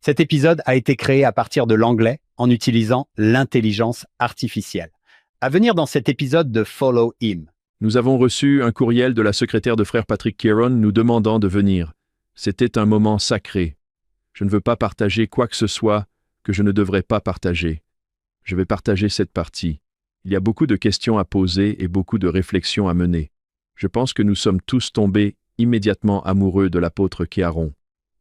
Cet épisode a été créé à partir de l'anglais en utilisant l'intelligence artificielle. À venir dans cet épisode de Follow Him. Nous avons reçu un courriel de la secrétaire de frère Patrick Kieron nous demandant de venir. C'était un moment sacré. Je ne veux pas partager quoi que ce soit que je ne devrais pas partager. Je vais partager cette partie. Il y a beaucoup de questions à poser et beaucoup de réflexions à mener. Je pense que nous sommes tous tombés immédiatement amoureux de l'apôtre Kieron.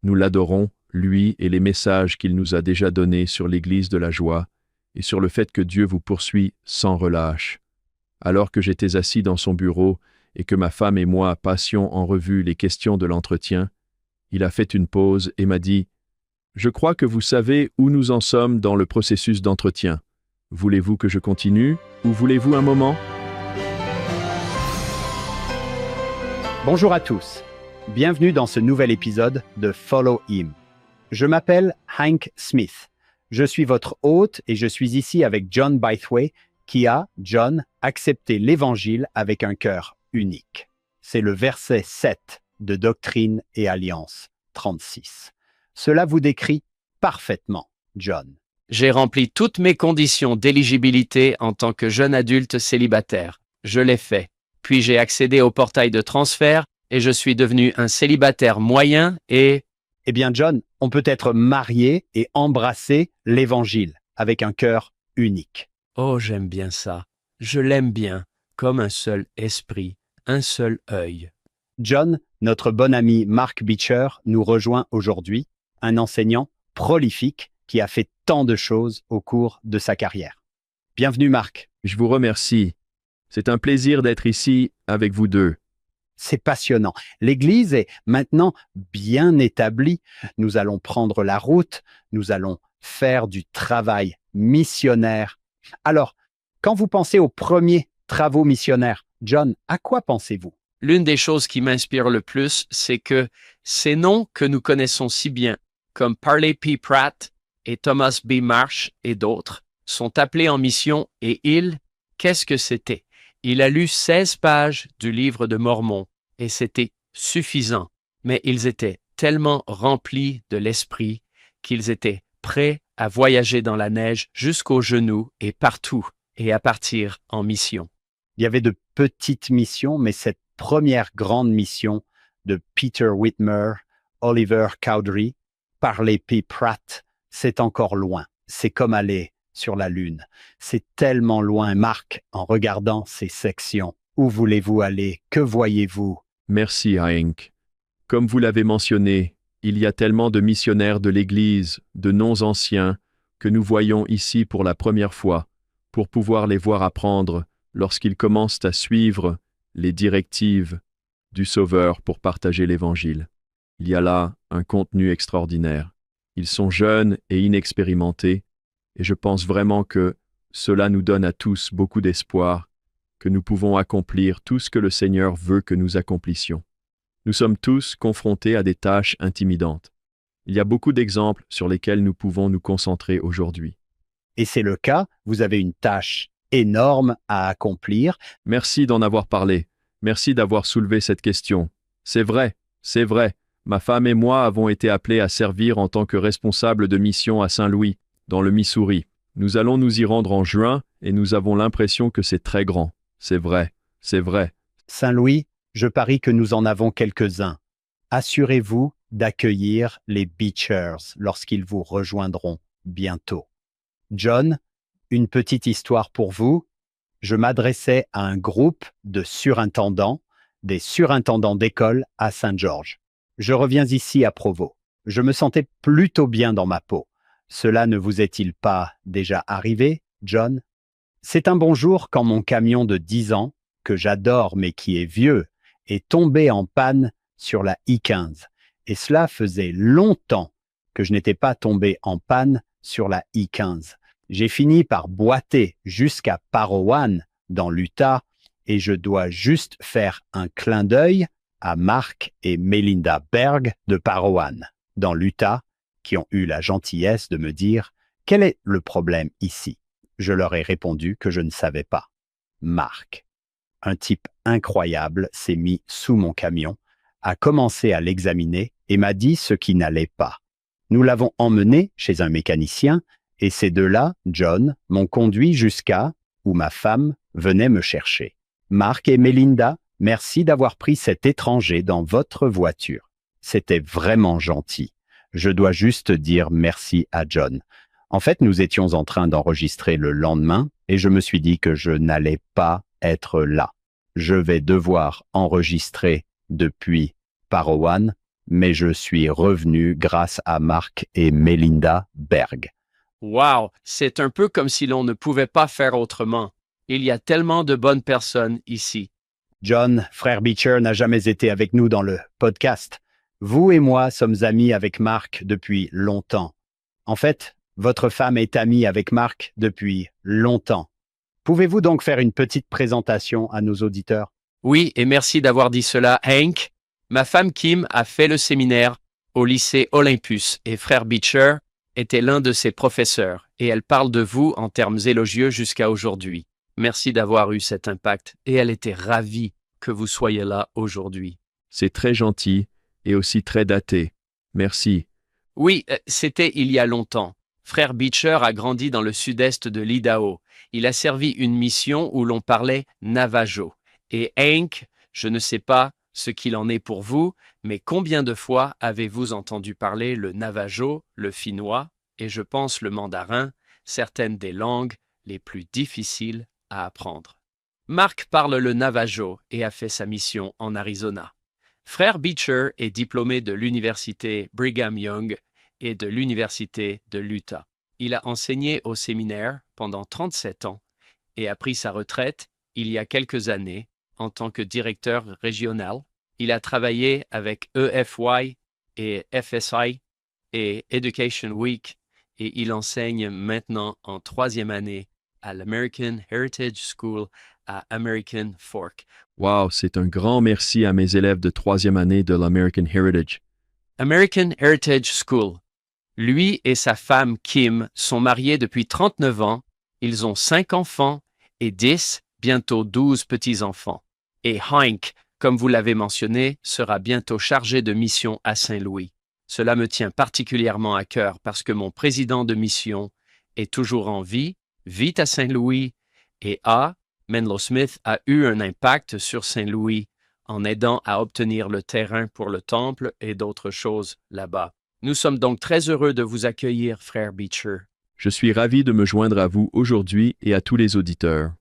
Nous l'adorons, lui et les messages qu'il nous a déjà donnés sur l'Église de la joie et sur le fait que Dieu vous poursuit sans relâche. Alors que j'étais assis dans son bureau et que ma femme et moi passions en revue les questions de l'entretien, il a fait une pause et m'a dit « Je crois que vous savez où nous en sommes dans le processus d'entretien. Voulez-vous que je continue ou voulez-vous un moment ?» Bonjour à tous. Bienvenue dans ce nouvel épisode de Follow Him. Je m'appelle Hank Smith. Je suis votre hôte et je suis ici avec John Bythway qui a, John, accepté l'Évangile avec un cœur unique. C'est le verset 7 de Doctrine et Alliance 36. Cela vous décrit parfaitement, John. J'ai rempli toutes mes conditions d'éligibilité en tant que jeune adulte célibataire. Je l'ai fait. Puis j'ai accédé au portail de transfert et je suis devenu un célibataire moyen et... Eh bien, John, on peut être marié et embrasser l'Évangile avec un cœur unique. Oh, j'aime bien ça. Je l'aime bien, comme un seul esprit, un seul œil. John, notre bon ami Mark Beecher, nous rejoint aujourd'hui, un enseignant prolifique qui a fait tant de choses au cours de sa carrière. Bienvenue, Mark. Je vous remercie. C'est un plaisir d'être ici avec vous deux. C'est passionnant. L'Église est maintenant bien établie. Nous allons prendre la route. Nous allons faire du travail missionnaire. Alors, quand vous pensez aux premiers travaux missionnaires, John, à quoi pensez-vous? L'une des choses qui m'inspire le plus, c'est que ces noms que nous connaissons si bien, comme Parley P. Pratt et Thomas B. Marsh et d'autres, sont appelés en mission et qu'est-ce que c'était? Il a lu 16 pages du livre de Mormon et c'était suffisant, mais ils étaient tellement remplis de l'esprit qu'ils étaient prêts à voyager dans la neige jusqu'aux genoux et partout et à partir en mission. Il y avait de petites missions, mais cette première grande mission de Peter Whitmer, Oliver Cowdery, Parley P. Pratt, c'est encore loin. C'est comme aller sur la Lune. C'est tellement loin, Marc, en regardant ces sections. Où voulez-vous aller? Que voyez-vous? Merci, Hank. Comme vous l'avez mentionné, il y a tellement de missionnaires de l'Église, de noms anciens, que nous voyons ici pour la première fois, pour pouvoir les voir apprendre lorsqu'ils commencent à suivre les directives du Sauveur pour partager l'Évangile. Il y a là un contenu extraordinaire. Ils sont jeunes et inexpérimentés, et je pense vraiment que cela nous donne à tous beaucoup d'espoir, que nous pouvons accomplir tout ce que le Seigneur veut que nous accomplissions. Nous sommes tous confrontés à des tâches intimidantes. Il y a beaucoup d'exemples sur lesquels nous pouvons nous concentrer aujourd'hui. Et c'est le cas, vous avez une tâche énorme à accomplir. Merci d'en avoir parlé. Merci d'avoir soulevé cette question. C'est vrai. Ma femme et moi avons été appelés à servir en tant que responsables de mission à Saint-Louis, dans le Missouri. Nous allons nous y rendre en juin et nous avons l'impression que c'est très grand. C'est vrai. Saint-Louis, je parie que nous en avons quelques-uns. Assurez-vous d'accueillir les Beechers lorsqu'ils vous rejoindront bientôt. John, une petite histoire pour vous. Je m'adressais à un groupe de surintendants, des surintendants d'école à Saint-Georges. Je reviens ici à Provo. Je me sentais plutôt bien dans ma peau. Cela ne vous est-il pas déjà arrivé, John? C'est un bon jour quand mon camion de 10 ans, que j'adore mais qui est vieux, est tombé en panne sur la I-15. Et cela faisait longtemps que je n'étais pas tombé en panne sur la I-15. J'ai fini par boiter jusqu'à Parowan, dans l'Utah, et je dois juste faire un clin d'œil à Mark et Melinda Berg de Parowan, dans l'Utah, qui ont eu la gentillesse de me dire « Quel est le problème ici ?» Je leur ai répondu que je ne savais pas. Mark, un type incroyable, s'est mis sous mon camion, a commencé à l'examiner et m'a dit ce qui n'allait pas. Nous l'avons emmené chez un mécanicien et ces deux-là, John, m'ont conduit jusqu'à où ma femme venait me chercher. Mark et Melinda, merci d'avoir pris cet étranger dans votre voiture. C'était vraiment gentil. Je dois juste dire merci à John. En fait, nous étions en train d'enregistrer le lendemain et je me suis dit que je n'allais pas être là. Je vais devoir enregistrer depuis Parowan, mais je suis revenu grâce à Mark et Melinda Berg. Wow, c'est un peu comme si l'on ne pouvait pas faire autrement. Il y a tellement de bonnes personnes ici. John, frère Beecher, n'a jamais été avec nous dans le podcast. Vous et moi sommes amis avec Mark depuis longtemps. En fait, votre femme est amie avec Mark depuis longtemps. Pouvez-vous donc faire une petite présentation à nos auditeurs? Oui, et merci d'avoir dit cela, Hank. Ma femme Kim a fait le séminaire au lycée Olympus et frère Beecher était l'un de ses professeurs et elle parle de vous en termes élogieux jusqu'à aujourd'hui. Merci d'avoir eu cet impact et elle était ravie que vous soyez là aujourd'hui. C'est très gentil et aussi très daté. Merci. Oui, c'était il y a longtemps. Frère Beecher a grandi dans le sud-est de l'Idaho. Il a servi une mission où l'on parlait Navajo. Et Hank, je ne sais pas ce qu'il en est pour vous, mais combien de fois avez-vous entendu parler le Navajo, le finnois, et je pense le mandarin, certaines des langues les plus difficiles à apprendre. Mark parle le Navajo et a fait sa mission en Arizona. Frère Beecher est diplômé de l'université Brigham Young et de l'université de l'Utah. Il a enseigné au séminaire pendant 37 ans et a pris sa retraite il y a quelques années en tant que directeur régional. Il a travaillé avec EFY et FSI et Education Week et il enseigne maintenant en 3e année à l'American Heritage School à American Fork. Wow, c'est un grand merci à mes élèves de 3e année de l'American Heritage. American Heritage School. Lui et sa femme Kim sont mariés depuis 39 ans. Ils ont 5 enfants et 10, bientôt 12 petits-enfants. Et Hank, comme vous l'avez mentionné, sera bientôt chargé de mission à Saint-Louis. Cela me tient particulièrement à cœur parce que mon président de mission est toujours en vie, vit à Saint-Louis et Menlo Smith a eu un impact sur Saint-Louis en aidant à obtenir le terrain pour le temple et d'autres choses là-bas. Nous sommes donc très heureux de vous accueillir, frère Beecher. Je suis ravi de me joindre à vous aujourd'hui et à tous les auditeurs.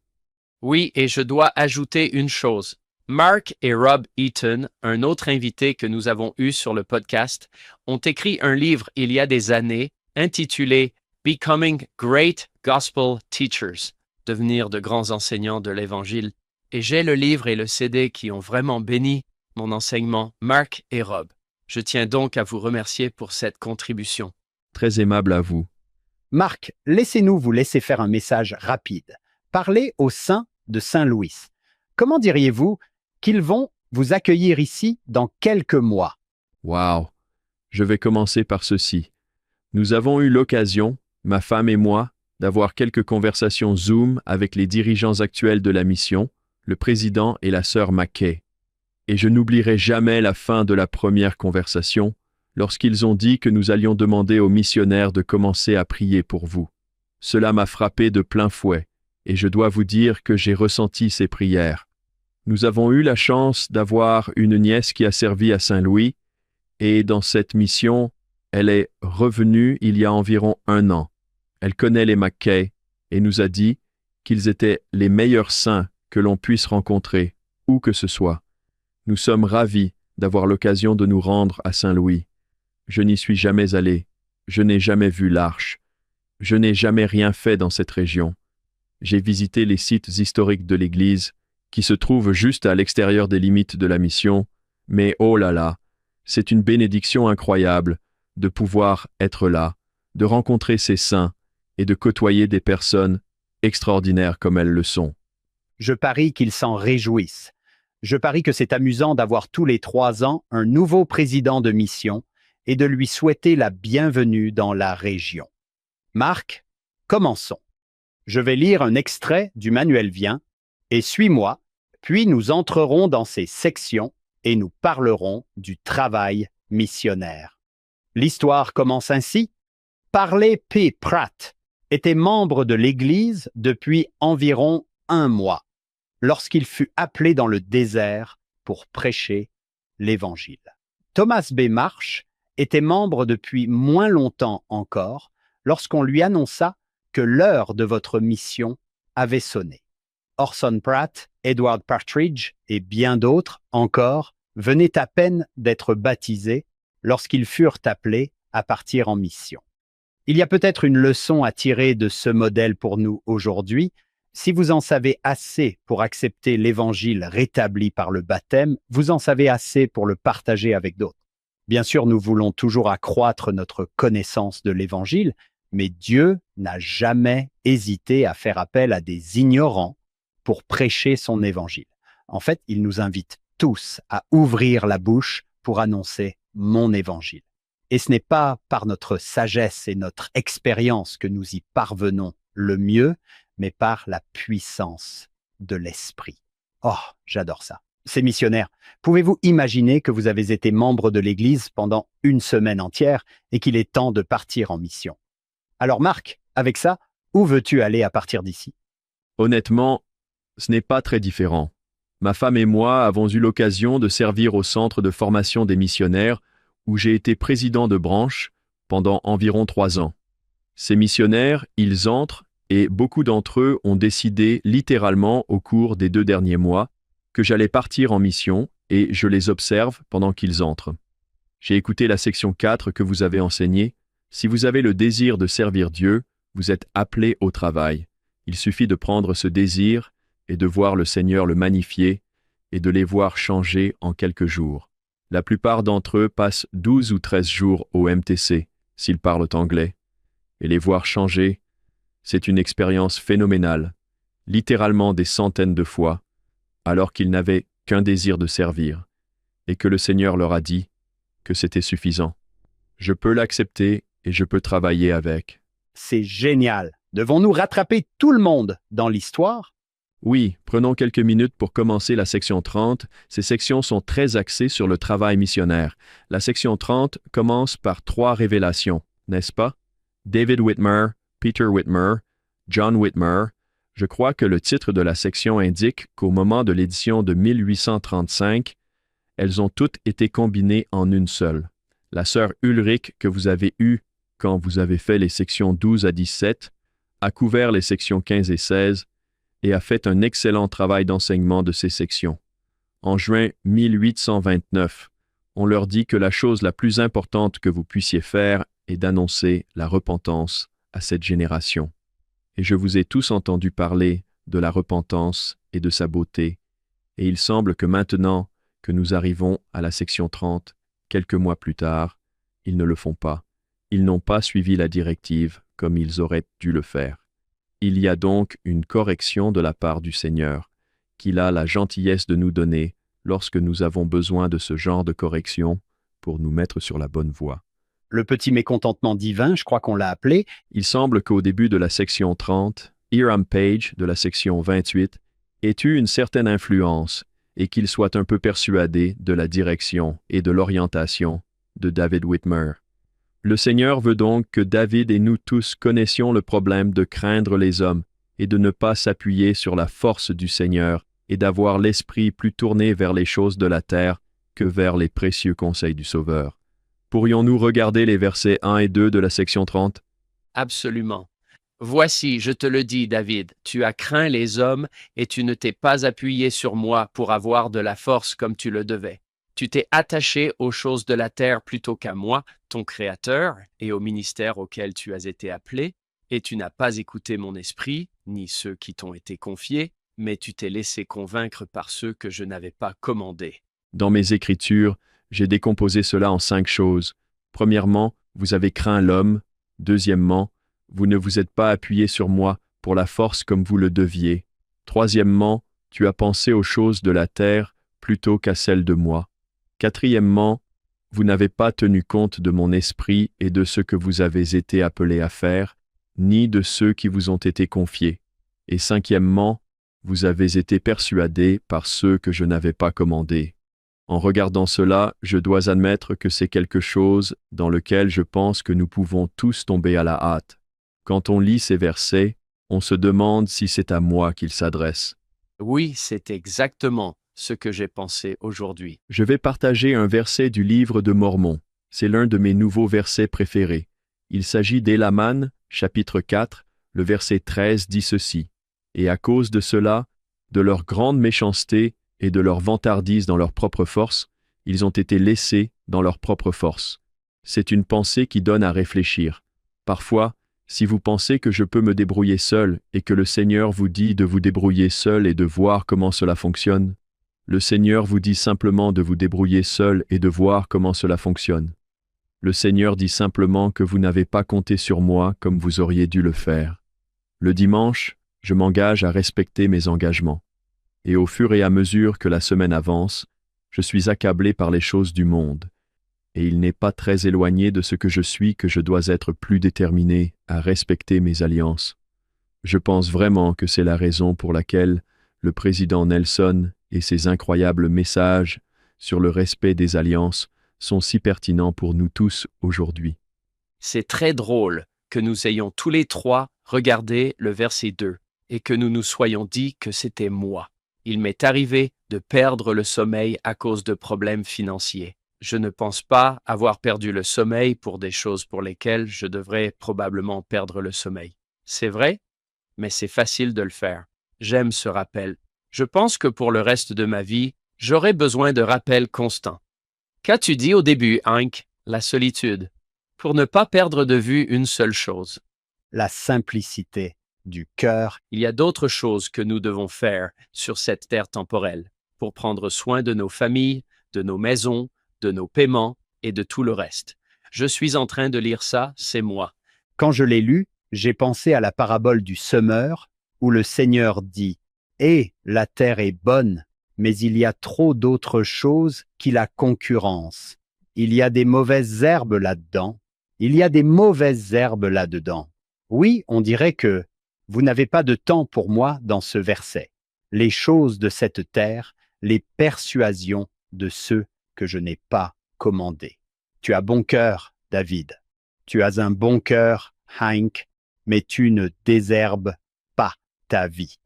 Oui, et je dois ajouter une chose. Mark et Rob Eaton, un autre invité que nous avons eu sur le podcast, ont écrit un livre il y a des années intitulé Becoming Great Gospel Teachers, devenir de grands enseignants de l'Évangile. Et j'ai le livre et le CD qui ont vraiment béni mon enseignement, Mark et Rob. Je tiens donc à vous remercier pour cette contribution. Très aimable à vous. Mark, laissez-nous vous laisser faire un message rapide. Parlez au sein de Saint-Louis. Comment diriez-vous qu'ils vont vous accueillir ici dans quelques mois? Wow. Je vais commencer par ceci. Nous avons eu l'occasion, ma femme et moi, d'avoir quelques conversations Zoom avec les dirigeants actuels de la mission, le président et la sœur McKay. Et je n'oublierai jamais la fin de la première conversation, lorsqu'ils ont dit que nous allions demander aux missionnaires de commencer à prier pour vous. Cela m'a frappé de plein fouet, et je dois vous dire que j'ai ressenti ces prières. Nous avons eu la chance d'avoir une nièce qui a servi à Saint-Louis, et dans cette mission, elle est revenue il y a environ 1 an. Elle connaît les McKay et nous a dit qu'ils étaient les meilleurs saints que l'on puisse rencontrer, où que ce soit. Nous sommes ravis d'avoir l'occasion de nous rendre à Saint-Louis. Je n'y suis jamais allé, je n'ai jamais vu l'Arche, je n'ai jamais rien fait dans cette région. J'ai visité les sites historiques de l'Église, qui se trouvent juste à l'extérieur des limites de la mission, mais oh là là, c'est une bénédiction incroyable de pouvoir être là, de rencontrer ces saints et de côtoyer des personnes extraordinaires comme elles le sont. Je parie qu'ils s'en réjouissent. Je parie que c'est amusant d'avoir tous les 3 ans un nouveau président de mission et de lui souhaiter la bienvenue dans la région. Marc, commençons. Je vais lire un extrait du manuel Vient et suis-moi, puis nous entrerons dans ces sections et nous parlerons du travail missionnaire. L'histoire commence ainsi. Parley P. Pratt était membre de l'Église depuis environ 1 mois, lorsqu'il fut appelé dans le désert pour prêcher l'Évangile. Thomas B. Marsh était membre depuis moins longtemps encore, lorsqu'on lui annonça que l'heure de votre mission avait sonné. Orson Pratt, Edward Partridge et bien d'autres encore venaient à peine d'être baptisés lorsqu'ils furent appelés à partir en mission. Il y a peut-être une leçon à tirer de ce modèle pour nous aujourd'hui. Si vous en savez assez pour accepter l'Évangile rétabli par le baptême, vous en savez assez pour le partager avec d'autres. Bien sûr, nous voulons toujours accroître notre connaissance de l'Évangile, mais Dieu n'a jamais hésité à faire appel à des ignorants pour prêcher son Évangile. En fait, il nous invite tous à ouvrir la bouche pour annoncer mon Évangile. Et ce n'est pas par notre sagesse et notre expérience que nous y parvenons le mieux, mais par la puissance de l'Esprit. Oh, j'adore ça. Ces missionnaires, pouvez-vous imaginer que vous avez été membre de l'Église pendant 1 semaine entière et qu'il est temps de partir en mission? Alors Marc, avec ça, où veux-tu aller à partir d'ici? Honnêtement, ce n'est pas très différent. Ma femme et moi avons eu l'occasion de servir au centre de formation des missionnaires où j'ai été président de branche pendant environ 3 ans. Ces missionnaires, ils entrent et beaucoup d'entre eux ont décidé littéralement au cours des 2 derniers mois que j'allais partir en mission et je les observe pendant qu'ils entrent. J'ai écouté la section 4 que vous avez enseignée. Si vous avez le désir de servir Dieu, vous êtes appelé au travail. Il suffit de prendre ce désir et de voir le Seigneur le magnifier et de les voir changer en quelques jours. La plupart d'entre eux passent 12 ou 13 jours au MTC, s'ils parlent anglais. Et les voir changer, c'est une expérience phénoménale, littéralement des centaines de fois, alors qu'ils n'avaient qu'un désir de servir, et que le Seigneur leur a dit que c'était suffisant. Je peux l'accepter et je peux travailler avec. C'est génial. Devons-nous rattraper tout le monde dans l'histoire? Oui, prenons quelques minutes pour commencer la section 30. Ces sections sont très axées sur le travail missionnaire. La section 30 commence par 3 révélations, n'est-ce pas? David Whitmer, Peter Whitmer, John Whitmer. Je crois que le titre de la section indique qu'au moment de l'édition de 1835, elles ont toutes été combinées en une seule. La sœur Ulrich que vous avez eue quand vous avez fait les sections 12 à 17 a couvert les sections 15 et 16 et a fait un excellent travail d'enseignement de ces sections. En juin 1829, on leur dit que la chose la plus importante que vous puissiez faire est d'annoncer la repentance à cette génération. Et je vous ai tous entendu parler de la repentance et de sa beauté, et il semble que maintenant que nous arrivons à la section 30, quelques mois plus tard, ils ne le font pas. Ils n'ont pas suivi la directive comme ils auraient dû le faire. Il y a donc une correction de la part du Seigneur, qu'il a la gentillesse de nous donner lorsque nous avons besoin de ce genre de correction pour nous mettre sur la bonne voie. Le petit mécontentement divin, je crois qu'on l'a appelé. Il semble qu'au début de la section 30, Hiram Page, de la section 28, ait eu une certaine influence et qu'il soit un peu persuadé de la direction et de l'orientation de David Whitmer. Le Seigneur veut donc que David et nous tous connaissions le problème de craindre les hommes et de ne pas s'appuyer sur la force du Seigneur et d'avoir l'esprit plus tourné vers les choses de la terre que vers les précieux conseils du Sauveur. Pourrions-nous regarder les versets 1 et 2 de la section 30? Absolument. Voici, je te le dis, David, tu as craint les hommes et tu ne t'es pas appuyé sur moi pour avoir de la force comme tu le devais. Tu t'es attaché aux choses de la terre plutôt qu'à moi, ton Créateur, et au ministère auquel tu as été appelé, et tu n'as pas écouté mon esprit, ni ceux qui t'ont été confiés, mais tu t'es laissé convaincre par ceux que je n'avais pas commandés. Dans mes écritures, j'ai décomposé cela en 5 choses. Premièrement, vous avez craint l'homme. Deuxièmement, vous ne vous êtes pas appuyé sur moi pour la force comme vous le deviez. Troisièmement, tu as pensé aux choses de la terre plutôt qu'à celles de moi. Quatrièmement, vous n'avez pas tenu compte de mon esprit et de ce que vous avez été appelés à faire, ni de ceux qui vous ont été confiés. Et cinquièmement, vous avez été persuadés par ceux que je n'avais pas commandés. En regardant cela, je dois admettre que c'est quelque chose dans lequel je pense que nous pouvons tous tomber à la hâte. Quand on lit ces versets, on se demande si c'est à moi qu'ils s'adressent. Oui, c'est exactement ce que j'ai pensé aujourd'hui. Je vais partager un verset du livre de Mormon. C'est l'un de mes nouveaux versets préférés. Il s'agit d'Élaman, chapitre 4, le verset 13 dit ceci. « Et à cause de cela, de leur grande méchanceté et de leur vantardise dans leur propre force, ils ont été laissés dans leur propre force. » C'est une pensée qui donne à réfléchir. Parfois, si vous pensez que je peux me débrouiller seul et que le Seigneur vous dit de vous débrouiller seul et de voir comment cela fonctionne, le Seigneur vous dit simplement de vous débrouiller seul et de voir comment cela fonctionne. Le Seigneur dit simplement que vous n'avez pas compté sur moi comme vous auriez dû le faire. Le dimanche, je m'engage à respecter mes engagements. Et au fur et à mesure que la semaine avance, je suis accablé par les choses du monde. Et il n'est pas très éloigné de ce que je suis que je dois être plus déterminé à respecter mes alliances. Je pense vraiment que c'est la raison pour laquelle le président Nelson et ses incroyables messages sur le respect des alliances sont si pertinents pour nous tous aujourd'hui. C'est très drôle que nous ayons tous les trois regardé le verset 2 et que nous nous soyons dit que c'était moi. Il m'est arrivé de perdre le sommeil à cause de problèmes financiers. Je ne pense pas avoir perdu le sommeil pour des choses pour lesquelles je devrais probablement perdre le sommeil. C'est vrai, mais c'est facile de le faire. J'aime ce rappel. Je pense que pour le reste de ma vie, j'aurai besoin de rappels constants. Qu'as-tu dit au début, Hank? La solitude. Pour ne pas perdre de vue une seule chose. La simplicité du cœur. Il y a d'autres choses que nous devons faire sur cette terre temporelle pour prendre soin de nos familles, de nos maisons, de nos paiements et de tout le reste. Je suis en train de lire ça, c'est moi. Quand je l'ai lu, j'ai pensé à la parabole du semeur où le Seigneur dit « Et la terre est bonne, mais il y a trop d'autres choses qui la concurrence. Il y a des mauvaises herbes là-dedans. Il y a des mauvaises herbes là-dedans. » Oui, on dirait que vous n'avez pas de temps pour moi dans ce verset. Les choses de cette terre, les persuasions de ceux que je n'ai pas commandés. Tu as bon cœur, David. Tu as un bon cœur, Hank, mais tu ne désherbes pas ta vie.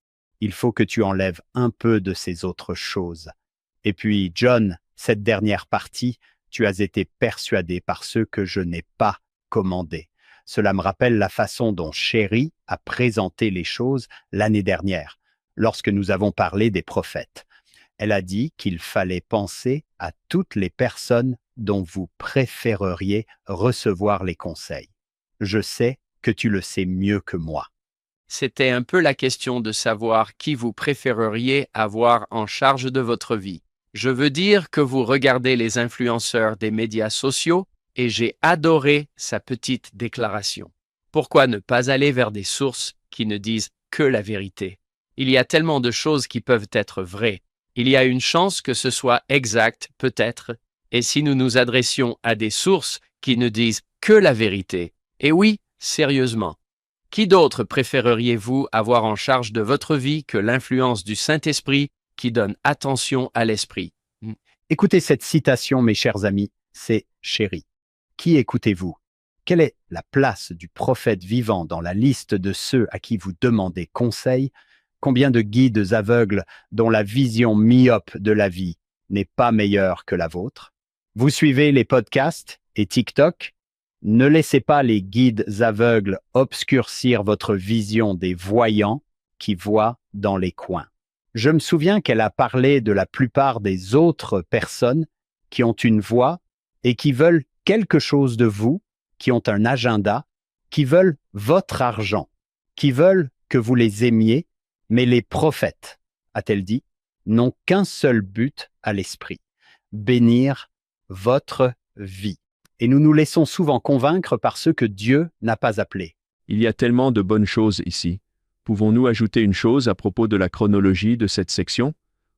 Il faut que tu enlèves un peu de ces autres choses. Et puis, John, cette dernière partie, tu as été persuadé par ceux que je n'ai pas commandés. Cela me rappelle la façon dont Sherry a présenté les choses l'année dernière, lorsque nous avons parlé des prophètes. Elle a dit qu'il fallait penser à toutes les personnes dont vous préféreriez recevoir les conseils. Je sais que tu le sais mieux que moi. C'était un peu la question de savoir qui vous préféreriez avoir en charge de votre vie. Je veux dire que vous regardez les influenceurs des médias sociaux et j'ai adoré sa petite déclaration. Pourquoi ne pas aller vers des sources qui ne disent que la vérité? Il y a tellement de choses qui peuvent être vraies. Il y a une chance que ce soit exact, peut-être. Et si nous nous adressions à des sources qui ne disent que la vérité? Et oui, sérieusement. Qui d'autre préféreriez-vous avoir en charge de votre vie que l'influence du Saint-Esprit qui donne attention à l'esprit? Écoutez cette citation, mes chers amis, c'est Sherry. Qui écoutez-vous? Quelle est la place du prophète vivant dans la liste de ceux à qui vous demandez conseil? Combien de guides aveugles dont la vision myope de la vie n'est pas meilleure que la vôtre? Vous suivez les podcasts et TikTok? Ne laissez pas les guides aveugles obscurcir votre vision des voyants qui voient dans les coins. Je me souviens qu'elle a parlé de la plupart des autres personnes qui ont une voix et qui veulent quelque chose de vous, qui ont un agenda, qui veulent votre argent, qui veulent que vous les aimiez, mais les prophètes, a-t-elle dit, n'ont qu'un seul but à l'esprit, bénir votre vie. Et nous nous laissons souvent convaincre par ceux que Dieu n'a pas appelés. Il y a tellement de bonnes choses ici. Pouvons-nous ajouter une chose à propos de la chronologie de cette section?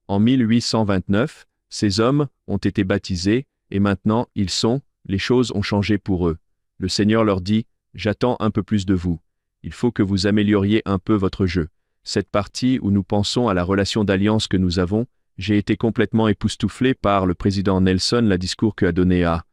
En 1829, ces hommes ont été baptisés et maintenant ils sont, les choses ont changé pour eux. Le Seigneur leur dit, « J'attends un peu plus de vous. Il faut que vous amélioriez un peu votre jeu. » Cette partie où nous pensons à la relation d'alliance que nous avons J'ai été complètement époustouflé par le président Nelson, le discours qu'il a donné à.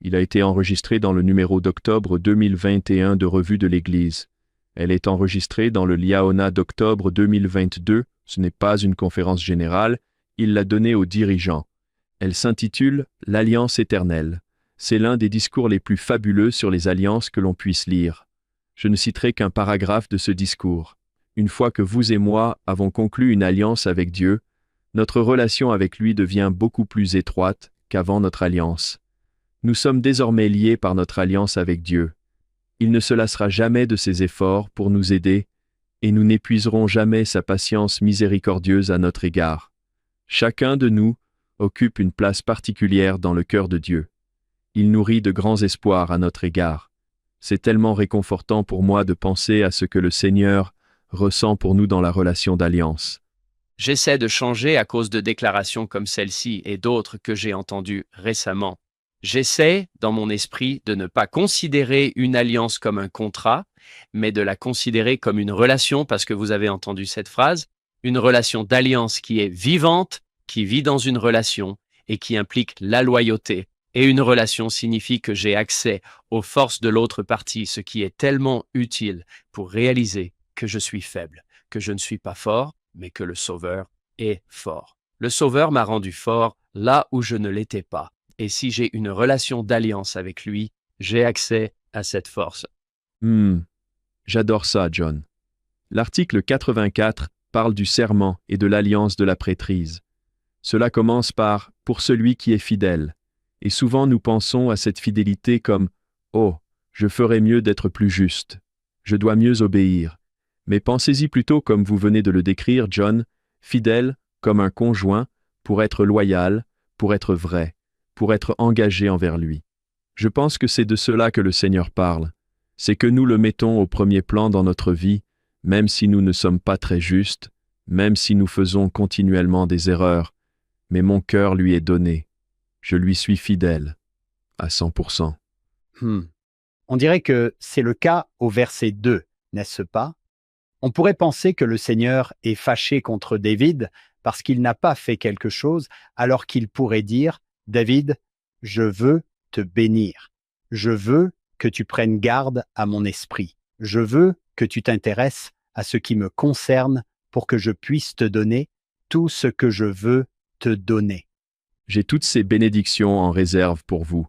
Il a été enregistré dans le numéro d'octobre 2021 de Revue de l'Église. Elle est enregistrée dans le Liaona d'octobre 2022. Ce n'est pas une conférence générale. Il l'a donnée aux dirigeants. Elle s'intitule « L'Alliance éternelle ». C'est l'un des discours les plus fabuleux sur les alliances que l'on puisse lire. Je ne citerai qu'un paragraphe de ce discours. Une fois que vous et moi avons conclu une alliance avec Dieu, notre relation avec lui devient beaucoup plus étroite qu'avant notre alliance. Nous sommes désormais liés par notre alliance avec Dieu. Il ne se lassera jamais de ses efforts pour nous aider, et nous n'épuiserons jamais sa patience miséricordieuse à notre égard. Chacun de nous occupe une place particulière dans le cœur de Dieu. Il nourrit de grands espoirs à notre égard. C'est tellement réconfortant pour moi de penser à ce que le Seigneur ressent pour nous dans la relation d'alliance. J'essaie de changer à cause de déclarations comme celle-ci et d'autres que j'ai entendues récemment. J'essaie, dans mon esprit, de ne pas considérer une alliance comme un contrat, mais de la considérer comme une relation, parce que vous avez entendu cette phrase, une relation d'alliance qui est vivante, qui vit dans une relation et qui implique la loyauté. Et une relation signifie que j'ai accès aux forces de l'autre partie, ce qui est tellement utile pour réaliser que je suis faible, que je ne suis pas fort, mais que le Sauveur est fort. Le Sauveur m'a rendu fort là où je ne l'étais pas. Et si j'ai une relation d'alliance avec lui, j'ai accès à cette force. J'adore ça, John. L'article 84 parle du serment et de l'alliance de la prêtrise. Cela commence par « pour celui qui est fidèle ». Et souvent nous pensons à cette fidélité comme « oh, je ferais mieux d'être plus juste, je dois mieux obéir ». Mais pensez-y plutôt comme vous venez de le décrire, John, fidèle comme un conjoint, pour être loyal, pour être vrai, pour être engagé envers lui. Je pense que c'est de cela que le Seigneur parle. C'est que nous le mettons au premier plan dans notre vie, même si nous ne sommes pas très justes, même si nous faisons continuellement des erreurs. Mais mon cœur lui est donné. Je lui suis fidèle, à 100%. On dirait que c'est le cas au verset 2, n'est-ce pas? On pourrait penser que le Seigneur est fâché contre David parce qu'il n'a pas fait quelque chose, alors qu'il pourrait dire « David, je veux te bénir. Je veux que tu prennes garde à mon esprit. Je veux que tu t'intéresses à ce qui me concerne pour que je puisse te donner tout ce que je veux te donner. » J'ai toutes ces bénédictions en réserve pour vous.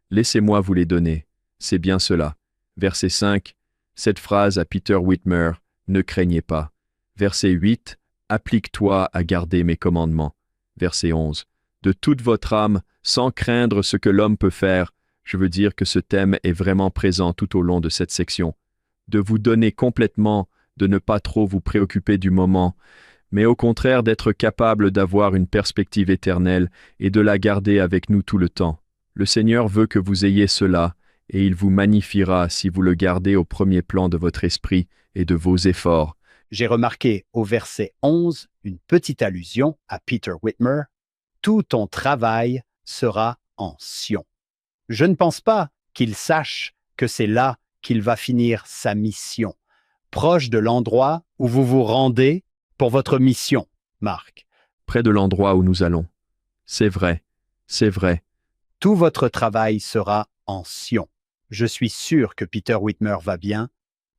Laissez-moi vous les donner. C'est bien cela. Verset 5, cette phrase à Peter Whitmer, « Ne craignez pas ». Verset 8, « Applique-toi à garder mes commandements ». Verset 11, « De toute votre âme, sans craindre ce que l'homme peut faire ». Je veux dire que ce thème est vraiment présent tout au long de cette section. De vous donner complètement, de ne pas trop vous préoccuper du moment, mais au contraire d'être capable d'avoir une perspective éternelle et de la garder avec nous tout le temps. Le Seigneur veut que vous ayez cela, et il vous magnifiera si vous le gardez au premier plan de votre esprit et de vos efforts. J'ai remarqué au verset 11 une petite allusion à Peter Whitmer. « Tout ton travail sera en Sion ». Je ne pense pas qu'il sache que c'est là qu'il va finir sa mission, proche de l'endroit où vous vous rendez pour votre mission, Marc. Près de l'endroit où nous allons. C'est vrai, c'est vrai. Tout votre travail sera en Sion. Je suis sûr que Peter Whitmer va bien.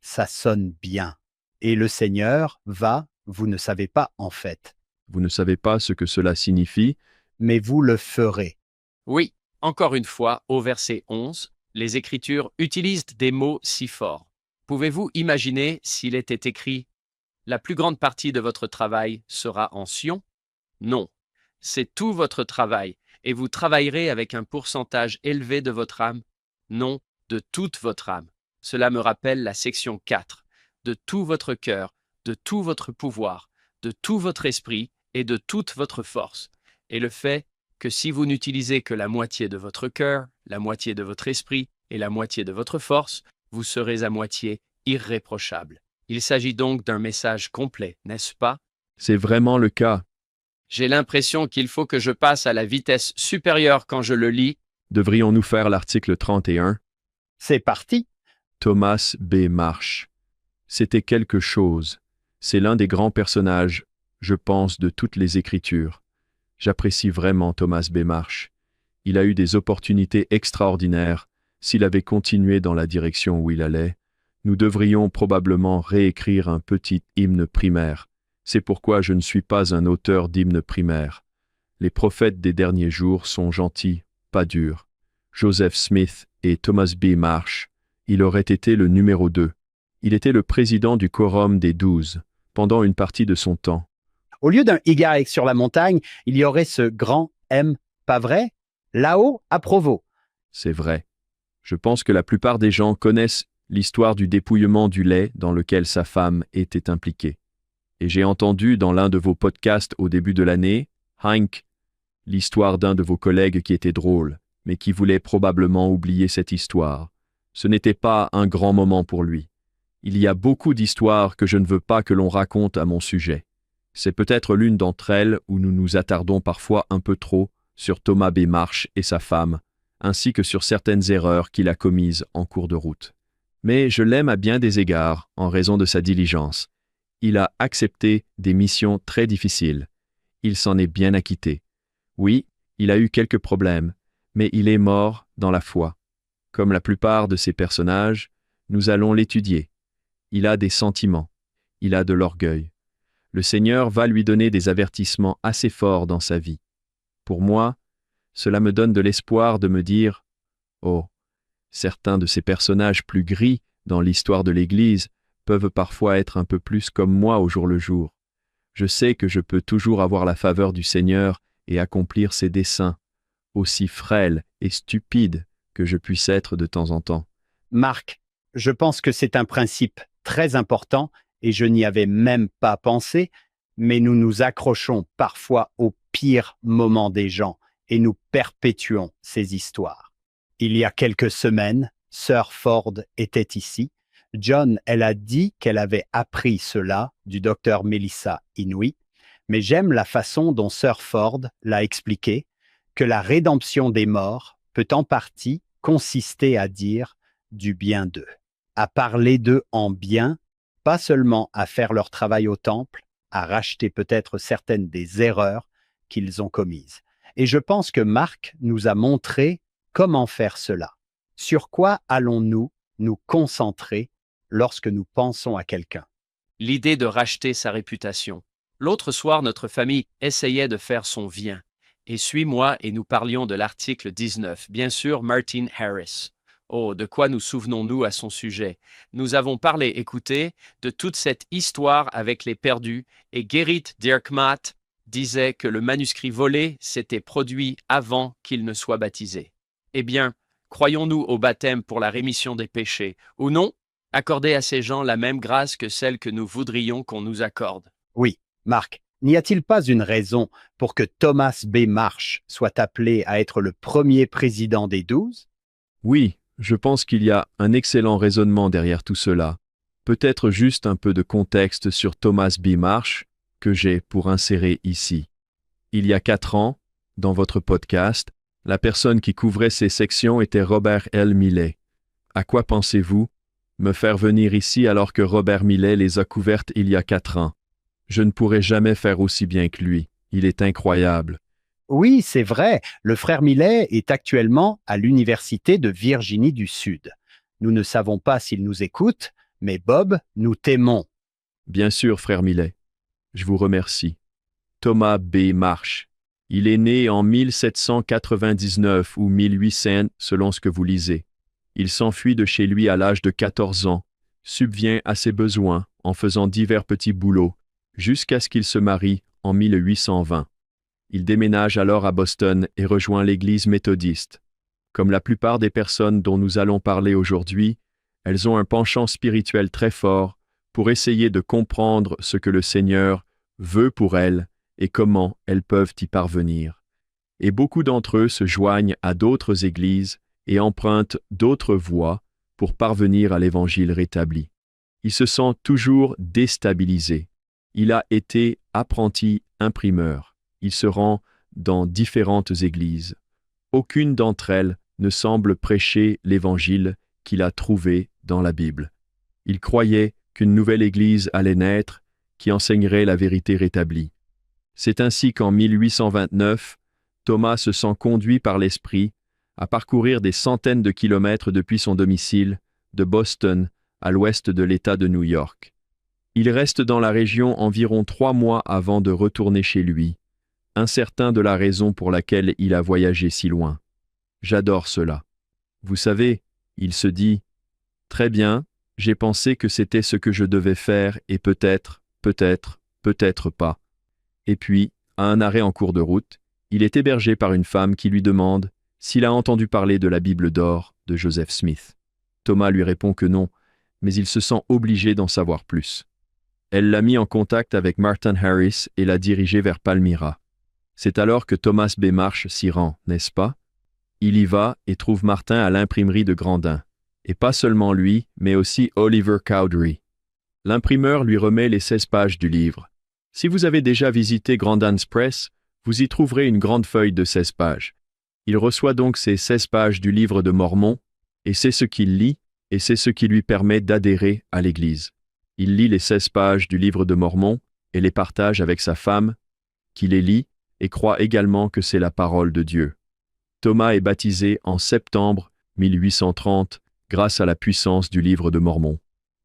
Ça sonne bien. Et le Seigneur va, vous ne savez pas en fait. Vous ne savez pas ce que cela signifie, mais vous le ferez. Oui, encore une fois, au verset 11, les Écritures utilisent des mots si forts. Pouvez-vous imaginer s'il était écrit « La plus grande partie de votre travail sera en Sion » ? Non, c'est tout votre travail, et vous travaillerez avec un pourcentage élevé de votre âme. Non, de toute votre âme. Cela me rappelle la section 4. De tout votre cœur, de tout votre pouvoir, de tout votre esprit et de toute votre force. Et le fait que si vous n'utilisez que la moitié de votre cœur, la moitié de votre esprit et la moitié de votre force, vous serez à moitié irréprochable. Il s'agit donc d'un message complet, n'est-ce pas? C'est vraiment le cas. J'ai l'impression qu'il faut que je passe à la vitesse supérieure quand je le lis. Devrions-nous faire l'article 31? C'est parti. Thomas B. Marsh. C'était quelque chose. C'est l'un des grands personnages, je pense, de toutes les Écritures. J'apprécie vraiment Thomas B. Marsh. Il a eu des opportunités extraordinaires. S'il avait continué dans la direction où il allait, nous devrions probablement réécrire un petit hymne primaire. C'est pourquoi je ne suis pas un auteur d'hymne primaire. Les prophètes des derniers jours sont gentils, pas durs. Joseph Smith et Thomas B. Marsh, il aurait été le numéro 2. Il était le président du quorum des 12, pendant une partie de son temps. Au lieu d'un Y sur la montagne, il y aurait ce grand M, pas vrai? Là-haut, à Provo. C'est vrai. Je pense que la plupart des gens connaissent l'histoire du dépouillement du lait dans lequel sa femme était impliquée. Et j'ai entendu dans l'un de vos podcasts au début de l'année, Hank, l'histoire d'un de vos collègues qui était drôle, mais qui voulait probablement oublier cette histoire. Ce n'était pas un grand moment pour lui. Il y a beaucoup d'histoires que je ne veux pas que l'on raconte à mon sujet. C'est peut-être l'une d'entre elles où nous nous attardons parfois un peu trop sur Thomas B. Marsh et sa femme, ainsi que sur certaines erreurs qu'il a commises en cours de route. Mais je l'aime à bien des égards, en raison de sa diligence. Il a accepté des missions très difficiles. Il s'en est bien acquitté. Oui, il a eu quelques problèmes, mais il est mort dans la foi. Comme la plupart de ces personnages, nous allons l'étudier. Il a des sentiments. Il a de l'orgueil. Le Seigneur va lui donner des avertissements assez forts dans sa vie. Pour moi, cela me donne de l'espoir de me dire « Oh, certains de ces personnages plus gris dans l'histoire de l'Église peuvent parfois être un peu plus comme moi au jour le jour. Je sais que je peux toujours avoir la faveur du Seigneur et accomplir ses desseins, aussi frêle et stupide que je puisse être de temps en temps. » Marc, je pense que c'est un principe très important et je n'y avais même pas pensé, mais nous nous accrochons parfois au pire moment des gens et nous perpétuons ces histoires. Il y a quelques semaines, Sœur Ford était ici. John, elle a dit qu'elle avait appris cela du docteur Melissa Inuit, mais j'aime la façon dont Sœur Ford l'a expliqué, que la rédemption des morts peut en partie consister à dire du bien d'eux, à parler d'eux en bien, pas seulement à faire leur travail au temple, à racheter peut-être certaines des erreurs qu'ils ont commises. Et je pense que Marc nous a montré comment faire cela. Sur quoi allons-nous nous concentrer lorsque nous pensons à quelqu'un? L'idée de racheter sa réputation. L'autre soir, notre famille essayait de faire son bien. Et suis-moi et nous parlions de l'article 19, bien sûr Martin Harris. Oh, de quoi nous souvenons-nous à son sujet? Nous avons parlé, écoutez, de toute cette histoire avec les perdus, et Gerrit Dierkmaat disait que le manuscrit volé s'était produit avant qu'il ne soit baptisé. Eh bien, croyons-nous au baptême pour la rémission des péchés, ou non? Accorder à ces gens la même grâce que celle que nous voudrions qu'on nous accorde. Oui, Marc, n'y a-t-il pas une raison pour que Thomas B. Marsh soit appelé à être le premier président des 12? Oui, je pense qu'il y a un excellent raisonnement derrière tout cela. Peut-être juste un peu de contexte sur Thomas B. Marsh que j'ai pour insérer ici. Il y a 4 ans, dans votre podcast, la personne qui couvrait ces sections était Robert L. Millet. À quoi pensez-vous? Me faire venir ici alors que Robert Millet les a couvertes il y a 4 ans. Je ne pourrais jamais faire aussi bien que lui. Il est incroyable. Oui, c'est vrai, le frère Millet est actuellement à l'Université de Virginie du Sud. Nous ne savons pas s'il nous écoute, mais Bob, nous t'aimons. Bien sûr, frère Millet. Je vous remercie. Thomas B. Marsh. Il est né en 1799 ou 1800 selon ce que vous lisez. Il s'enfuit de chez lui à l'âge de 14 ans, subvient à ses besoins en faisant divers petits boulots, jusqu'à ce qu'il se marie en 1820. Il déménage alors à Boston et rejoint l'Église méthodiste. Comme la plupart des personnes dont nous allons parler aujourd'hui, elles ont un penchant spirituel très fort pour essayer de comprendre ce que le Seigneur veut pour elles et comment elles peuvent y parvenir. Et beaucoup d'entre eux se joignent à d'autres églises et empruntent d'autres voies pour parvenir à l'Évangile rétabli. Il se sent toujours déstabilisé. Il a été apprenti imprimeur. Il se rend dans différentes églises. Aucune d'entre elles ne semble prêcher l'Évangile qu'il a trouvé dans la Bible. Il croyait qu'une nouvelle église allait naître qui enseignerait la vérité rétablie. C'est ainsi qu'en 1829, Thomas se sent conduit par l'Esprit à parcourir des centaines de kilomètres depuis son domicile, de Boston à l'ouest de l'État de New York. Il reste dans la région environ 3 mois avant de retourner chez lui, incertain de la raison pour laquelle il a voyagé si loin. J'adore cela. Vous savez, il se dit, « Très bien, j'ai pensé que c'était ce que je devais faire et peut-être pas. » Et puis, à un arrêt en cours de route, il est hébergé par une femme qui lui demande s'il a entendu parler de la Bible d'or de Joseph Smith. Thomas lui répond que non, mais il se sent obligé d'en savoir plus. Elle l'a mis en contact avec Martin Harris et l'a dirigé vers Palmyra. C'est alors que Thomas B. Marsh s'y rend, n'est-ce pas? Il y va et trouve Martin à l'imprimerie de Grandin. Et pas seulement lui, mais aussi Oliver Cowdery. L'imprimeur lui remet les 16 pages du livre. Si vous avez déjà visité Grandin's Press, vous y trouverez une grande feuille de 16 pages. Il reçoit donc ces 16 pages du livre de Mormon, et c'est ce qu'il lit, et c'est ce qui lui permet d'adhérer à l'Église. Il lit les 16 pages du livre de Mormon et les partage avec sa femme, qui les lit et croit également que c'est la parole de Dieu. Thomas est baptisé en septembre 1830 grâce à la puissance du livre de Mormon.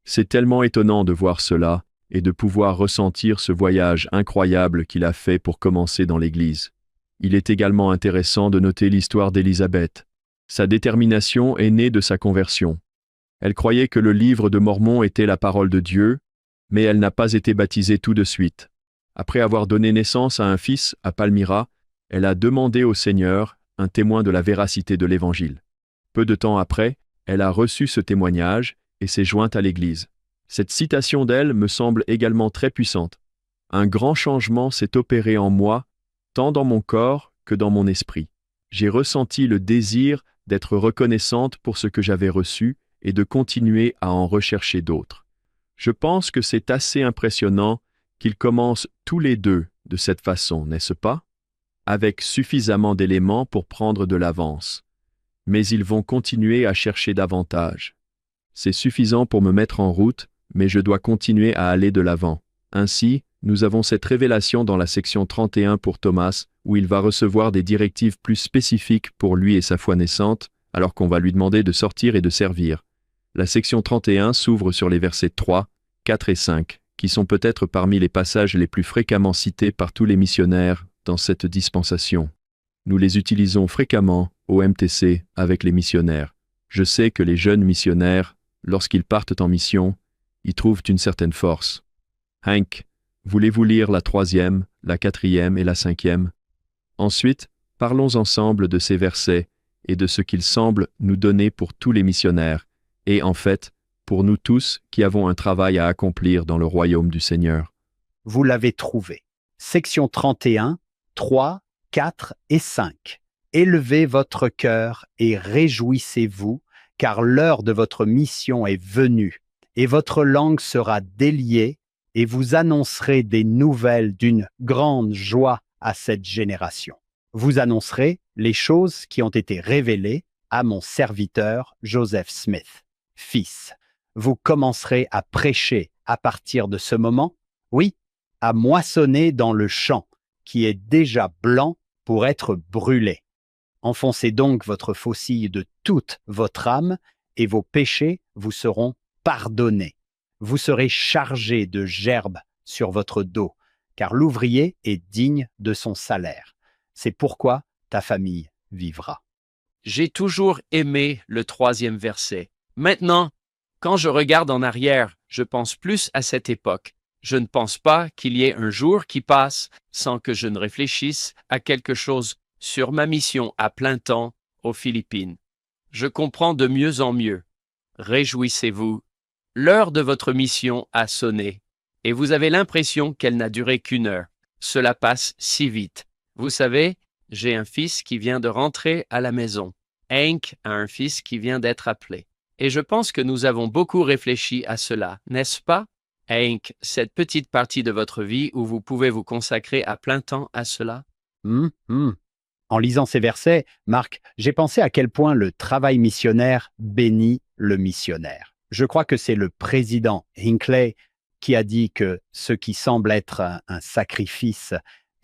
C'est tellement étonnant de voir cela et de pouvoir ressentir ce voyage incroyable qu'il a fait pour commencer dans l'Église. Il est également intéressant de noter l'histoire d'Élisabeth. Sa détermination est née de sa conversion. Elle croyait que le livre de Mormon était la parole de Dieu, mais elle n'a pas été baptisée tout de suite. Après avoir donné naissance à un fils à Palmyra, elle a demandé au Seigneur un témoin de la véracité de l'Évangile. Peu de temps après, elle a reçu ce témoignage et s'est jointe à l'Église. Cette citation d'elle me semble également très puissante. Un grand changement s'est opéré en moi, tant dans mon corps que dans mon esprit. J'ai ressenti le désir d'être reconnaissante pour ce que j'avais reçu et de continuer à en rechercher d'autres. Je pense que c'est assez impressionnant qu'ils commencent tous les deux de cette façon, n'est-ce pas? Avec suffisamment d'éléments pour prendre de l'avance. Mais ils vont continuer à chercher davantage. C'est suffisant pour me mettre en route, mais je dois continuer à aller de l'avant. Ainsi, nous avons cette révélation dans la section 31 pour Thomas, où il va recevoir des directives plus spécifiques pour lui et sa foi naissante, alors qu'on va lui demander de sortir et de servir. La section 31 s'ouvre sur les versets 3, 4 et 5, qui sont peut-être parmi les passages les plus fréquemment cités par tous les missionnaires dans cette dispensation. Nous les utilisons fréquemment au MTC avec les missionnaires. Je sais que les jeunes missionnaires, lorsqu'ils partent en mission, y trouvent une certaine force. Hank, voulez-vous lire la 3e, la 4e et la 5e? Ensuite, parlons ensemble de ces versets et de ce qu'ils semblent nous donner pour tous les missionnaires, et en fait, pour nous tous qui avons un travail à accomplir dans le royaume du Seigneur. Vous l'avez trouvé. Section 31, 3, 4 et 5. Élevez votre cœur et réjouissez-vous, car l'heure de votre mission est venue, et votre langue sera déliée, et vous annoncerez des nouvelles d'une grande joie à cette génération. Vous annoncerez les choses qui ont été révélées à mon serviteur Joseph Smith, fils. Vous commencerez à prêcher à partir de ce moment, oui, à moissonner dans le champ qui est déjà blanc pour être brûlé. Enfoncez donc votre faucille de toute votre âme et vos péchés vous seront pardonnés. Vous serez chargés de gerbes sur votre dos, car l'ouvrier est digne de son salaire. C'est pourquoi ta famille vivra. J'ai toujours aimé le 3e verset. Maintenant, quand je regarde en arrière, je pense plus à cette époque. Je ne pense pas qu'il y ait un jour qui passe sans que je ne réfléchisse à quelque chose sur ma mission à plein temps aux Philippines. Je comprends de mieux en mieux. Réjouissez-vous. L'heure de votre mission a sonné, et vous avez l'impression qu'elle n'a duré qu'1 heure. Cela passe si vite. Vous savez, j'ai un fils qui vient de rentrer à la maison. Hank a un fils qui vient d'être appelé. Et je pense que nous avons beaucoup réfléchi à cela, n'est-ce pas? Hank, cette petite partie de votre vie où vous pouvez vous consacrer à plein temps à cela? En lisant ces versets, Marc, j'ai pensé à quel point le travail missionnaire bénit le missionnaire. Je crois que c'est le président Hinckley qui a dit que ce qui semble être un sacrifice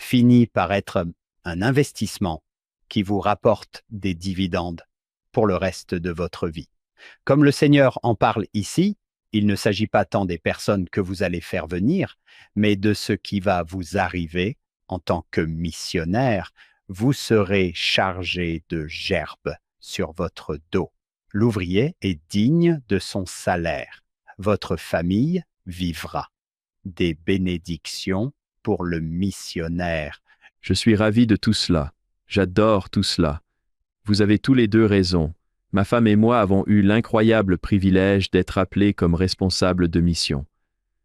finit par être un investissement qui vous rapporte des dividendes pour le reste de votre vie. Comme le Seigneur en parle ici, il ne s'agit pas tant des personnes que vous allez faire venir, mais de ce qui va vous arriver en tant que missionnaire. Vous serez chargé de gerbes sur votre dos. L'ouvrier est digne de son salaire. Votre famille vivra. Des bénédictions pour le missionnaire. Je suis ravi de tout cela. J'adore tout cela. Vous avez tous les deux raison. Ma femme et moi avons eu l'incroyable privilège d'être appelés comme responsables de mission.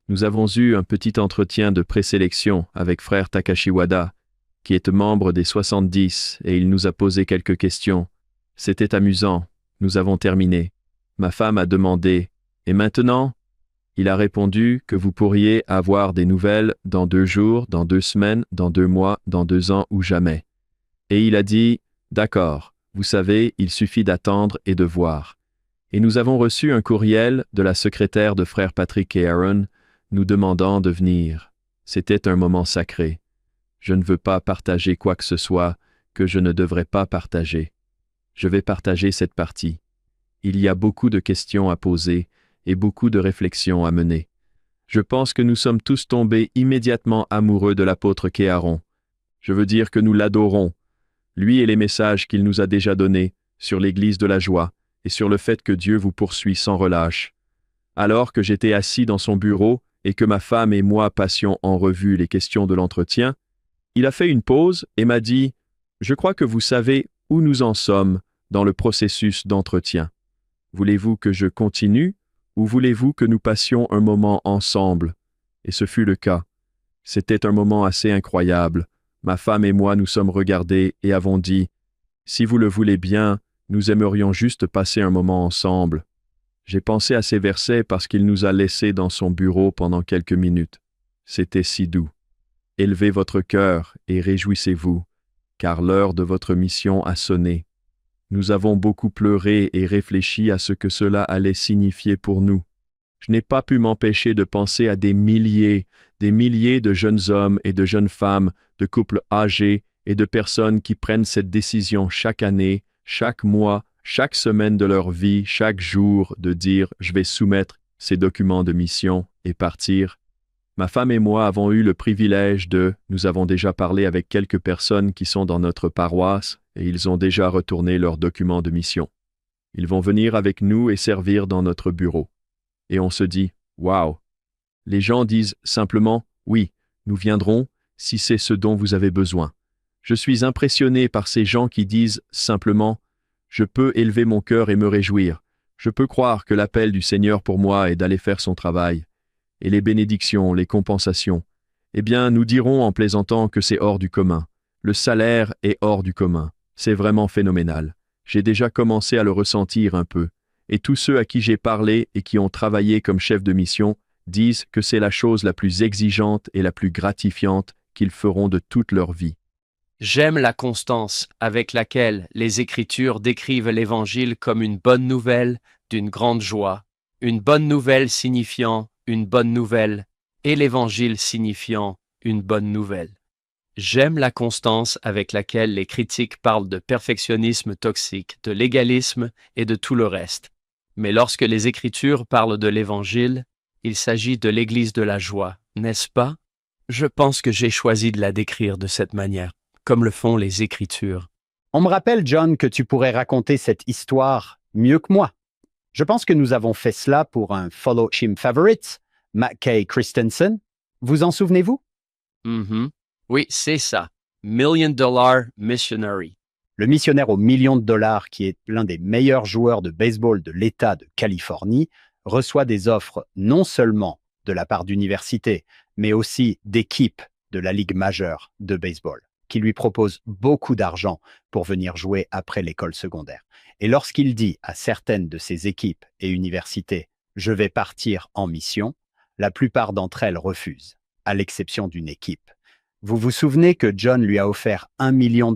Nous avons eu un petit entretien de présélection avec frère Takashi Wada, qui est membre des 70, et il nous a posé quelques questions. C'était amusant. Nous avons terminé. Ma femme a demandé « Et maintenant ?» Il a répondu que vous pourriez avoir des nouvelles dans 2 jours, dans 2 semaines, dans 2 mois, dans 2 ans ou jamais. Et il a dit « D'accord, vous savez, il suffit d'attendre et de voir. » Et nous avons reçu un courriel de la secrétaire de frère Patrick et Aaron nous demandant de venir. C'était un moment sacré. Je ne veux pas partager quoi que ce soit que je ne devrais pas partager. Je vais partager cette partie. Il y a beaucoup de questions à poser et beaucoup de réflexions à mener. Je pense que nous sommes tous tombés immédiatement amoureux de l'apôtre qu'est Aaron. Je veux dire que nous l'adorons, lui et les messages qu'il nous a déjà donnés sur l'Église de la joie et sur le fait que Dieu vous poursuit sans relâche. Alors que j'étais assis dans son bureau et que ma femme et moi passions en revue les questions de l'entretien, il a fait une pause et m'a dit « Je crois que vous savez où nous en sommes dans le processus d'entretien. Voulez-vous que je continue ou voulez-vous que nous passions un moment ensemble ?» Et ce fut le cas. C'était un moment assez incroyable. Ma femme et moi nous sommes regardés et avons dit « Si vous le voulez bien, nous aimerions juste passer un moment ensemble. » J'ai pensé à ces versets parce qu'il nous a laissés dans son bureau pendant quelques minutes. C'était si doux. Élevez votre cœur et réjouissez-vous, car l'heure de votre mission a sonné. Nous avons beaucoup pleuré et réfléchi à ce que cela allait signifier pour nous. Je n'ai pas pu m'empêcher de penser à des milliers de jeunes hommes et de jeunes femmes, de couples âgés et de personnes qui prennent cette décision chaque année, chaque mois, chaque semaine de leur vie, chaque jour, de dire « je vais soumettre ces documents de mission et partir ». Ma femme et moi avons eu le privilège nous avons déjà parlé avec quelques personnes qui sont dans notre paroisse et ils ont déjà retourné leurs documents de mission. Ils vont venir avec nous et servir dans notre bureau. Et on se dit « Waouh !» Les gens disent simplement « Oui, nous viendrons si c'est ce dont vous avez besoin. » Je suis impressionné par ces gens qui disent simplement « Je peux élever mon cœur et me réjouir. Je peux croire que l'appel du Seigneur pour moi est d'aller faire son travail. » Et les bénédictions, les compensations, eh bien, nous dirons en plaisantant que c'est hors du commun. Le salaire est hors du commun. C'est vraiment phénoménal. J'ai déjà commencé à le ressentir un peu. Et tous ceux à qui j'ai parlé et qui ont travaillé comme chef de mission disent que c'est la chose la plus exigeante et la plus gratifiante qu'ils feront de toute leur vie. J'aime la constance avec laquelle les Écritures décrivent l'Évangile comme une bonne nouvelle d'une grande joie, une bonne nouvelle signifiant une bonne nouvelle, et l'Évangile signifiant une bonne nouvelle. J'aime la constance avec laquelle les critiques parlent de perfectionnisme toxique, de légalisme et de tout le reste. Mais lorsque les Écritures parlent de l'Évangile, il s'agit de l'Église de la joie, n'est-ce pas? Je pense que j'ai choisi de la décrire de cette manière, comme le font les Écritures. On me rappelle, John, que tu pourrais raconter cette histoire mieux que moi. Je pense que nous avons fait cela pour un Follow Him Favorites, Mackay Christensen. Vous en souvenez-vous? Oui, c'est ça. $1 Million Missionary. Le missionnaire aux millions de dollars, qui est l'un des meilleurs joueurs de baseball de l'État de Californie, reçoit des offres non seulement de la part d'universités, mais aussi d'équipes de la Ligue majeure de baseball, qui lui proposent beaucoup d'argent pour venir jouer après l'école secondaire. Et lorsqu'il dit à certaines de ses équipes et universités « Je vais partir en mission », la plupart d'entre elles refusent, à l'exception d'une équipe. Vous vous souvenez que John lui a offert $1 million?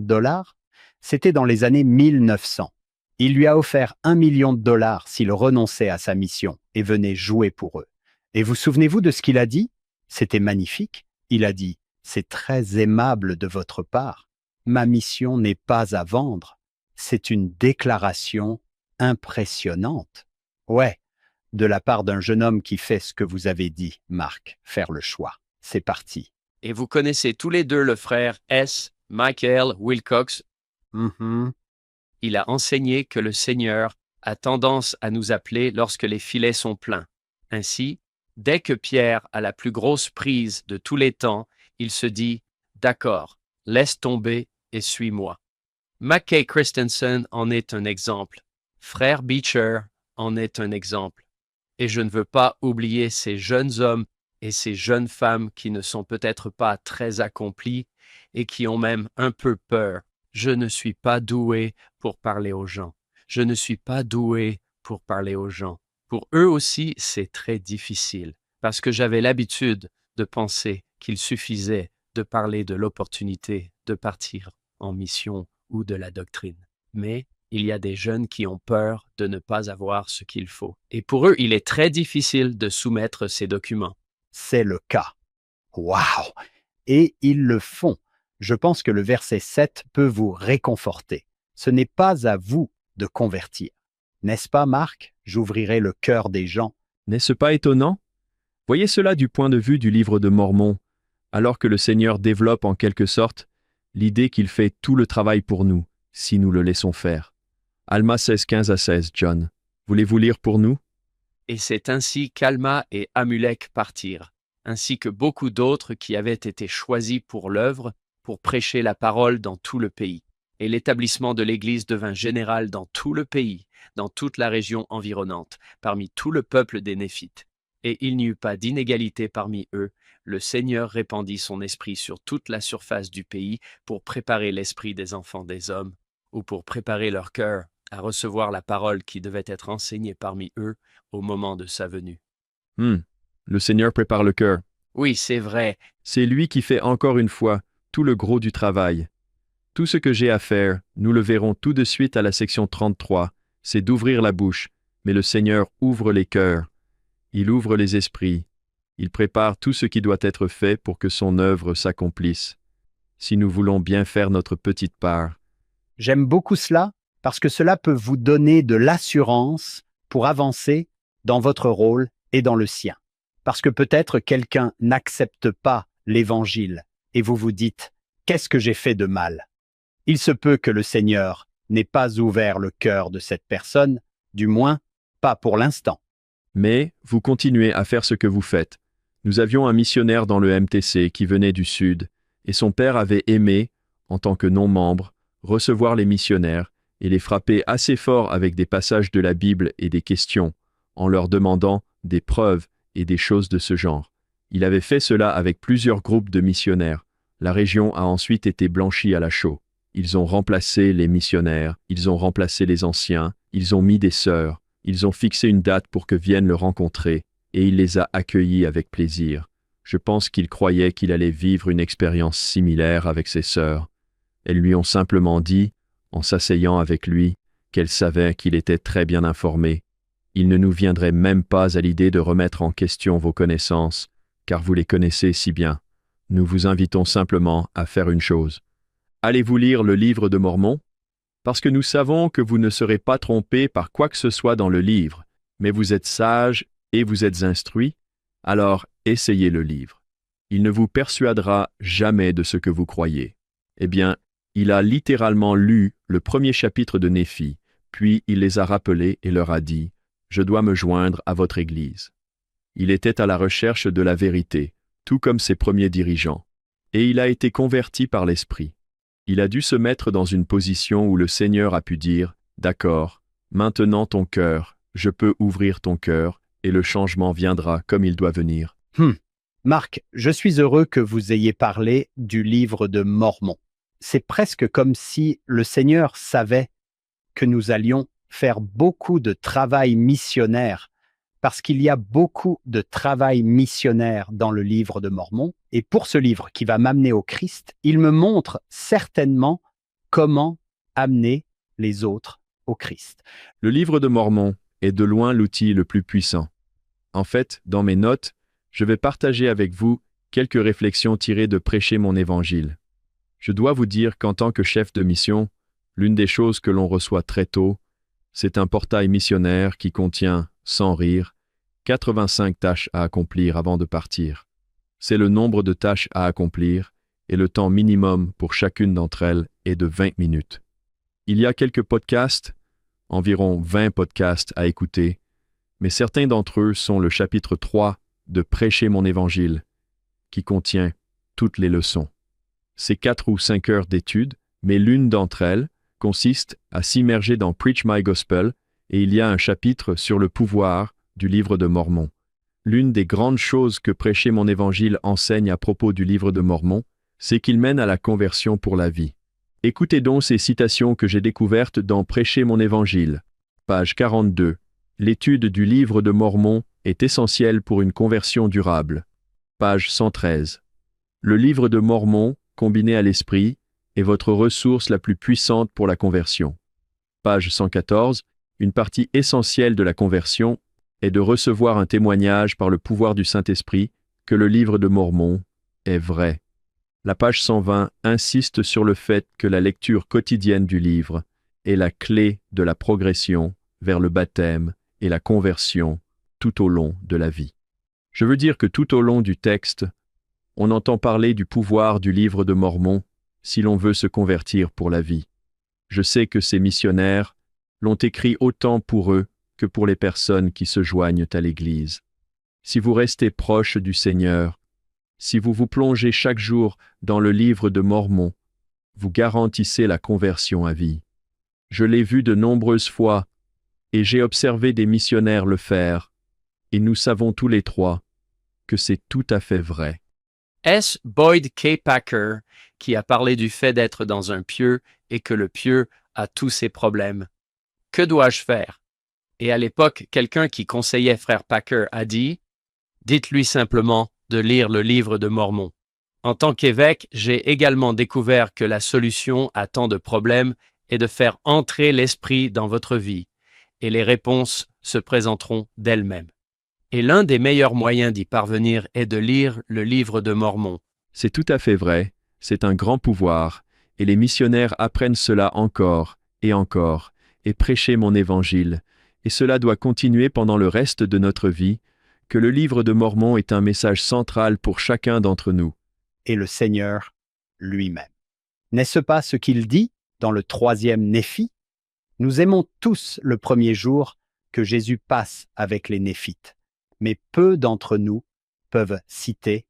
C'était dans les années 1900. Il lui a offert $1 million s'il renonçait à sa mission et venait jouer pour eux. Et vous souvenez-vous de ce qu'il a dit? C'était magnifique. Il a dit C'est très aimable de votre part. Ma mission n'est pas à vendre. C'est une déclaration impressionnante. Ouais, de la part d'un jeune homme qui fait ce que vous avez dit, Marc, faire le choix. C'est parti. Et vous connaissez tous les deux le frère S. Michael Wilcox. Mhm. Il a enseigné que le Seigneur a tendance à nous appeler lorsque les filets sont pleins. Ainsi, dès que Pierre a la plus grosse prise de tous les temps, il se dit « D'accord, laisse tomber et suis-moi ». Mackay Christensen en est un exemple. Frère Beecher en est un exemple. Et je ne veux pas oublier ces jeunes hommes et ces jeunes femmes qui ne sont peut-être pas très accomplis et qui ont même un peu peur. Je ne suis pas doué pour parler aux gens. Je ne suis pas doué pour parler aux gens. Pour eux aussi, c'est très difficile parce que j'avais l'habitude de penser qu'il suffisait de parler de l'opportunité de partir en mission ou de la doctrine. Mais il y a des jeunes qui ont peur de ne pas avoir ce qu'il faut. Et pour eux, il est très difficile de soumettre ces documents. C'est le cas. Waouh! Et ils le font. Je pense que le verset 7 peut vous réconforter. Ce n'est pas à vous de convertir. N'est-ce pas, Marc? J'ouvrirai le cœur des gens. N'est-ce pas étonnant? Voyez cela du point de vue du livre de Mormon, alors que le Seigneur développe en quelque sorte l'idée qu'il fait tout le travail pour nous, si nous le laissons faire. Alma 16, 15 à 16, John. Voulez-vous lire pour nous? Et c'est ainsi qu'Alma et Amulek partirent, ainsi que beaucoup d'autres qui avaient été choisis pour l'œuvre, pour prêcher la parole dans tout le pays. Et l'établissement de l'Église devint général dans tout le pays, dans toute la région environnante, parmi tout le peuple des Néphites. Et il n'y eut pas d'inégalité parmi eux. Le Seigneur répandit son esprit sur toute la surface du pays pour préparer l'esprit des enfants des hommes, ou pour préparer leur cœur à recevoir la parole qui devait être enseignée parmi eux au moment de sa venue. Le Seigneur prépare le cœur. Oui, c'est vrai. C'est lui qui fait encore une fois tout le gros du travail. Tout ce que j'ai à faire, nous le verrons tout de suite à la section 33, c'est d'ouvrir la bouche, mais le Seigneur ouvre les cœurs. Il ouvre les esprits. Il prépare tout ce qui doit être fait pour que son œuvre s'accomplisse. Si nous voulons bien faire notre petite part. J'aime beaucoup cela parce que cela peut vous donner de l'assurance pour avancer dans votre rôle et dans le sien. Parce que peut-être quelqu'un n'accepte pas l'Évangile et vous vous dites « Qu'est-ce que j'ai fait de mal ?» Il se peut que le Seigneur n'ait pas ouvert le cœur de cette personne, du moins pas pour l'instant. Mais vous continuez à faire ce que vous faites. Nous avions un missionnaire dans le MTC qui venait du Sud, et son père avait aimé, en tant que non-membre, recevoir les missionnaires et les frapper assez fort avec des passages de la Bible et des questions, en leur demandant des preuves et des choses de ce genre. Il avait fait cela avec plusieurs groupes de missionnaires. La région a ensuite été blanchie à la chaux. Ils ont remplacé les missionnaires, ils ont remplacé les anciens, ils ont mis des sœurs, ils ont fixé une date pour que viennent le rencontrer, et il les a accueillis avec plaisir. Je pense qu'il croyait qu'il allait vivre une expérience similaire avec ses sœurs. Elles lui ont simplement dit, en s'asseyant avec lui, qu'elles savaient qu'il était très bien informé. Il ne nous viendrait même pas à l'idée de remettre en question vos connaissances, car vous les connaissez si bien. Nous vous invitons simplement à faire une chose. Allez-vous lire le livre de Mormon? Parce que nous savons que vous ne serez pas trompés par quoi que ce soit dans le livre, mais vous êtes sages et vous êtes instruits, alors essayez le livre. Il ne vous persuadera jamais de ce que vous croyez. Eh bien, il a littéralement lu le premier chapitre de Néphi, puis il les a rappelés et leur a dit « Je dois me joindre à votre Église ». Il était à la recherche de la vérité, tout comme ses premiers dirigeants, et il a été converti par l'Esprit. Il a dû se mettre dans une position où le Seigneur a pu dire « D'accord, maintenant ton cœur, je peux ouvrir ton cœur, et le changement viendra comme il doit venir. » Marc, je suis heureux que vous ayez parlé du livre de Mormon. C'est presque comme si le Seigneur savait que nous allions faire beaucoup de travail missionnaire, parce qu'il y a beaucoup de travail missionnaire dans le livre de Mormon. Et pour ce livre qui va m'amener au Christ, il me montre certainement comment amener les autres au Christ. Le livre de Mormon est de loin l'outil le plus puissant. En fait, dans mes notes, je vais partager avec vous Quelques réflexions tirées de Prêcher mon évangile. Je dois vous dire qu'en tant que chef de mission, l'une des choses que l'on reçoit très tôt, c'est un portail missionnaire qui contient, sans rire, 85 tâches à accomplir avant de partir. C'est le nombre de tâches à accomplir et le temps minimum pour chacune d'entre elles est de 20 minutes. Il y a quelques podcasts, environ 20 podcasts à écouter, mais certains d'entre eux sont le chapitre 3 de Prêcher mon évangile, qui contient toutes les leçons. C'est 4 ou 5 heures d'études, mais l'une d'entre elles consiste à s'immerger dans Preach My Gospel, et il y a un chapitre sur le pouvoir du livre de Mormon. L'une des grandes choses que Prêcher mon évangile enseigne à propos du livre de Mormon, c'est qu'il mène à la conversion pour la vie. Écoutez donc ces citations que j'ai découvertes dans Prêcher mon évangile. Page 42. L'étude du livre de Mormon est essentielle pour une conversion durable. Page 113. Le livre de Mormon, combiné à l'esprit, est votre ressource la plus puissante pour la conversion. Page 114. Une partie essentielle de la conversion est de recevoir un témoignage par le pouvoir du Saint-Esprit que le livre de Mormon est vrai. La page 120 insiste sur le fait que la lecture quotidienne du livre est la clé de la progression vers le baptême et la conversion tout au long de la vie. Je veux dire que tout au long du texte, on entend parler du pouvoir du livre de Mormon si l'on veut se convertir pour la vie. Je sais que ces missionnaires l'ont écrit autant pour eux que pour les personnes qui se joignent à l'Église. Si vous restez proche du Seigneur, si vous vous plongez chaque jour dans le livre de Mormon, vous garantissez la conversion à vie. Je l'ai vu de nombreuses fois et j'ai observé des missionnaires le faire, et nous savons tous les trois que c'est tout à fait vrai. Est-ce Boyd K. Packer qui a parlé du fait d'être dans un pieu et que le pieu a tous ses problèmes? Que dois-je faire? Et à l'époque, quelqu'un qui conseillait Frère Packer a dit « Dites-lui simplement de lire le livre de Mormon. » En tant qu'évêque, j'ai également découvert que la solution à tant de problèmes est de faire entrer l'Esprit dans votre vie, et les réponses se présenteront d'elles-mêmes. Et l'un des meilleurs moyens d'y parvenir est de lire le livre de Mormon. C'est tout à fait vrai, c'est un grand pouvoir, et les missionnaires apprennent cela encore, et prêcher mon évangile, et cela doit continuer pendant le reste de notre vie, que le livre de Mormon est un message central pour chacun d'entre nous. Et le Seigneur lui-même. N'est-ce pas ce qu'il dit dans le 3e Néphi? Nous aimons tous le premier jour que Jésus passe avec les Néphites, mais peu d'entre nous peuvent citer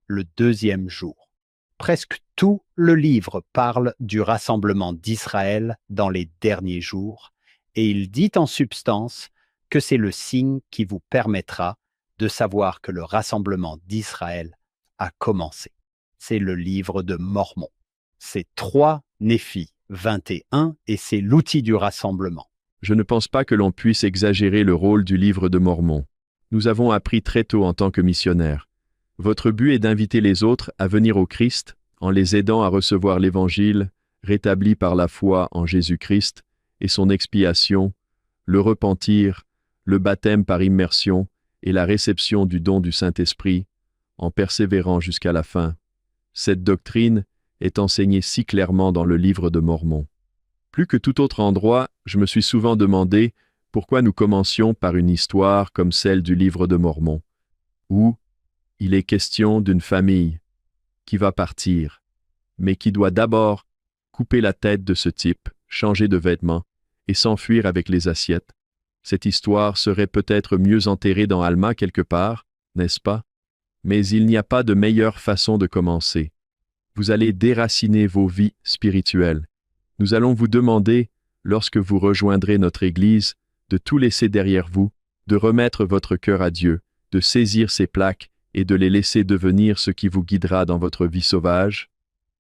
le 2e jour. Presque tout le livre parle du rassemblement d'Israël dans les derniers jours, et il dit en substance que c'est le signe qui vous permettra de savoir que le rassemblement d'Israël a commencé. C'est le livre de Mormon. C'est 3 Néphi 21 et c'est l'outil du rassemblement. Je ne pense pas que l'on puisse exagérer le rôle du livre de Mormon. Nous avons appris très tôt en tant que missionnaires. Votre but est d'inviter les autres à venir au Christ en les aidant à recevoir l'Évangile, rétabli par la foi en Jésus-Christ et son expiation, le repentir, le baptême par immersion et la réception du don du Saint-Esprit, en persévérant jusqu'à la fin. Cette doctrine est enseignée si clairement dans le livre de Mormon. Plus que tout autre endroit, je me suis souvent demandé pourquoi nous commencions par une histoire comme celle du livre de Mormon, où il est question d'une famille qui va partir, mais qui doit d'abord couper la tête de ce type, changer de vêtements et s'enfuir avec les assiettes. Cette histoire serait peut-être mieux enterrée dans Alma quelque part, n'est-ce pas? Mais il n'y a pas de meilleure façon de commencer. Vous allez déraciner vos vies spirituelles. Nous allons vous demander, lorsque vous rejoindrez notre Église, de tout laisser derrière vous, de remettre votre cœur à Dieu, de saisir ses plaques et de les laisser devenir ce qui vous guidera dans votre vie sauvage,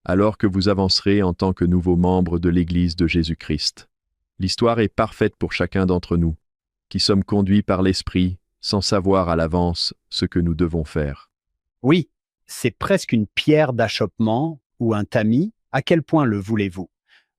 alors que vous avancerez en tant que nouveaux membres de l'Église de Jésus-Christ. L'histoire est parfaite pour chacun d'entre nous, qui sommes conduits par l'Esprit sans savoir à l'avance ce que nous devons faire. Oui, c'est presque une pierre d'achoppement ou un tamis. À quel point le voulez-vous?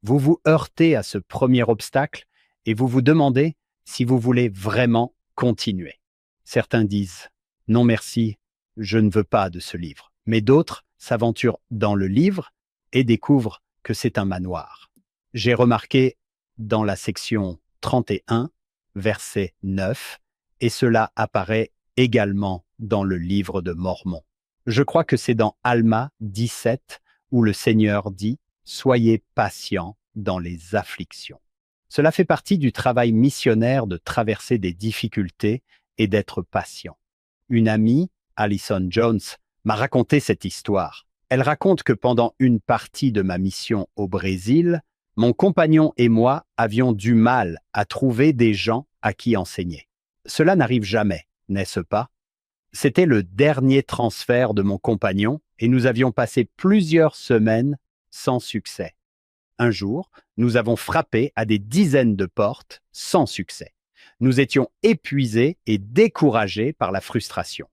Vous vous heurtez à ce premier obstacle et vous vous demandez si vous voulez vraiment continuer. Certains disent « Non merci, je ne veux pas de ce livre ». Mais d'autres s'aventurent dans le livre et découvrent que c'est un manoir. J'ai remarqué dans la section 31, verset 9, et cela apparaît également dans le livre de Mormon. Je crois que c'est dans Alma 17 où le Seigneur dit « Soyez patients dans les afflictions ». Cela fait partie du travail missionnaire de traverser des difficultés et d'être patient. Une amie, Allison Jones, m'a raconté cette histoire. Elle raconte que pendant une partie de ma mission au Brésil, mon compagnon et moi avions du mal à trouver des gens à qui enseigner. Cela n'arrive jamais, n'est-ce pas? C'était le dernier transfert de mon compagnon et nous avions passé plusieurs semaines sans succès. Un jour, nous avons frappé à des dizaines de portes sans succès. Nous étions épuisés et découragés par la frustration.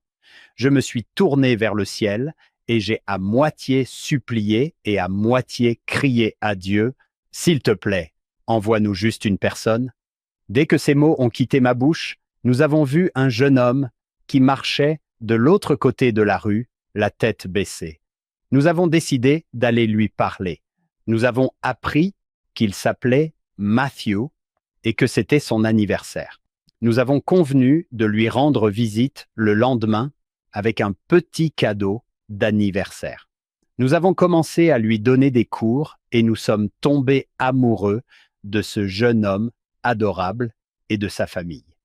Je me suis tourné vers le ciel et j'ai à moitié supplié et à moitié crié à Dieu « S'il te plaît, envoie-nous juste une personne ». Dès que ces mots ont quitté ma bouche, nous avons vu un jeune homme qui marchait de l'autre côté de la rue, la tête baissée. Nous avons décidé d'aller lui parler. Nous avons appris qu'il s'appelait Matthew et que c'était son anniversaire. Nous avons convenu de lui rendre visite le lendemain avec un petit cadeau d'anniversaire. Nous avons commencé à lui donner des cours et nous sommes tombés amoureux de ce jeune homme adorable et de sa famille.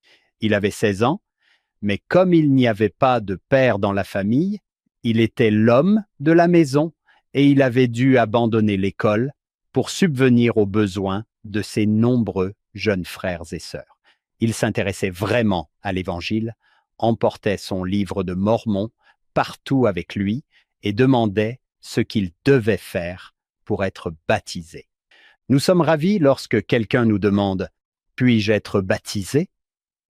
Il avait 16 ans, mais comme il n'y avait pas de père dans la famille, il était l'homme de la maison et il avait dû abandonner l'école pour subvenir aux besoins de ses nombreux jeunes frères et sœurs. Il s'intéressait vraiment à l'Évangile, emportait son livre de Mormon partout avec lui et demandait ce qu'il devait faire pour être baptisé. Nous sommes ravis lorsque quelqu'un nous demande « Puis-je être baptisé ?»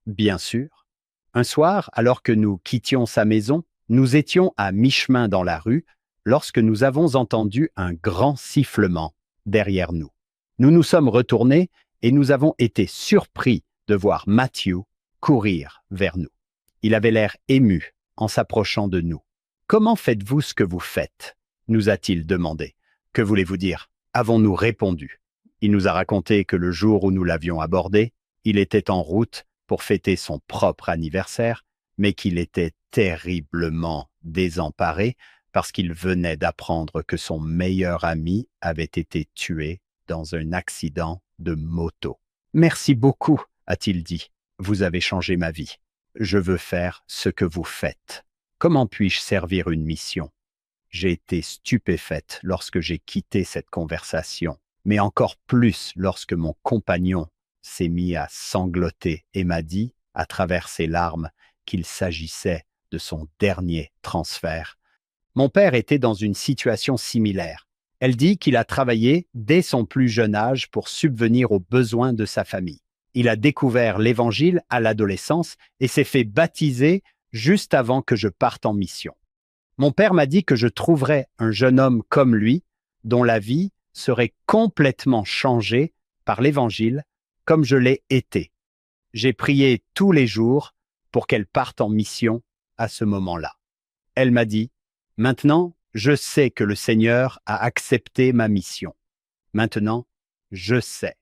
Bien sûr. Un soir, alors que nous quittions sa maison, nous étions à mi-chemin dans la rue lorsque nous avons entendu un grand sifflement derrière nous. Nous nous sommes retournés et nous avons été surpris de voir Matthew courir vers nous. Il avait l'air ému en s'approchant de nous. « Comment faites-vous ce que vous faites ?» nous a-t-il demandé. « Que voulez-vous dire ?» avons-nous répondu. Il nous a raconté que le jour où nous l'avions abordé, il était en route pour fêter son propre anniversaire, mais qu'il était terriblement désemparé parce qu'il venait d'apprendre que son meilleur ami avait été tué dans un accident de moto. « Merci beaucoup, a-t-il dit. Vous avez changé ma vie. Je veux faire ce que vous faites. Comment puis-je servir une mission ?» J'ai été stupéfaite lorsque j'ai quitté cette conversation, mais encore plus lorsque mon compagnon s'est mis à sangloter et m'a dit, à travers ses larmes, qu'il s'agissait de son dernier transfert. Mon père était dans une situation similaire. Elle dit qu'il a travaillé dès son plus jeune âge pour subvenir aux besoins de sa famille. Il a découvert l'Évangile à l'adolescence et s'est fait baptiser juste avant que je parte en mission. Mon père m'a dit que je trouverais un jeune homme comme lui, dont la vie serait complètement changée par l'Évangile, comme je l'ai été. J'ai prié tous les jours pour qu'elle parte en mission à ce moment-là. Elle m'a dit, « Maintenant, je sais que le Seigneur a accepté ma mission. Maintenant, je sais. »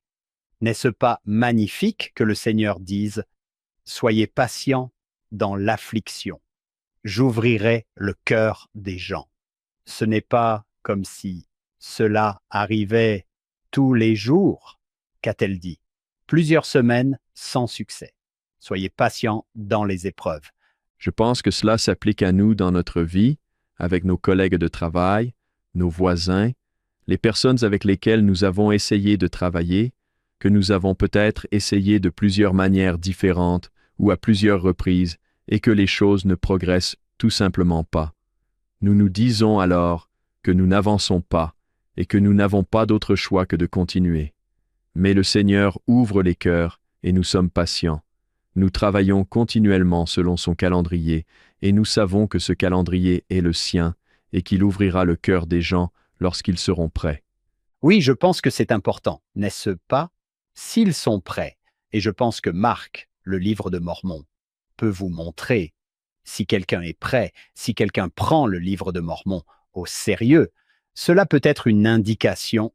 N'est-ce pas magnifique que le Seigneur dise, « Soyez patients dans l'affliction. J'ouvrirai le cœur des gens. » Ce n'est pas comme si cela arrivait tous les jours, qu'a-t-elle dit. Plusieurs semaines sans succès. Soyez patients dans les épreuves. Je pense que cela s'applique à nous dans notre vie, avec nos collègues de travail, nos voisins, les personnes avec lesquelles nous avons essayé de travailler, que nous avons peut-être essayé de plusieurs manières différentes ou à plusieurs reprises, et que les choses ne progressent tout simplement pas. Nous nous disons alors que nous n'avançons pas et que nous n'avons pas d'autre choix que de continuer. Mais le Seigneur ouvre les cœurs et nous sommes patients. Nous travaillons continuellement selon son calendrier et nous savons que ce calendrier est le sien et qu'il ouvrira le cœur des gens lorsqu'ils seront prêts. Oui, je pense que c'est important, n'est-ce pas? S'ils sont prêts, et je pense que Marc, le livre de Mormon, peut vous montrer si quelqu'un est prêt, si quelqu'un prend le livre de Mormon au sérieux, cela peut être une indication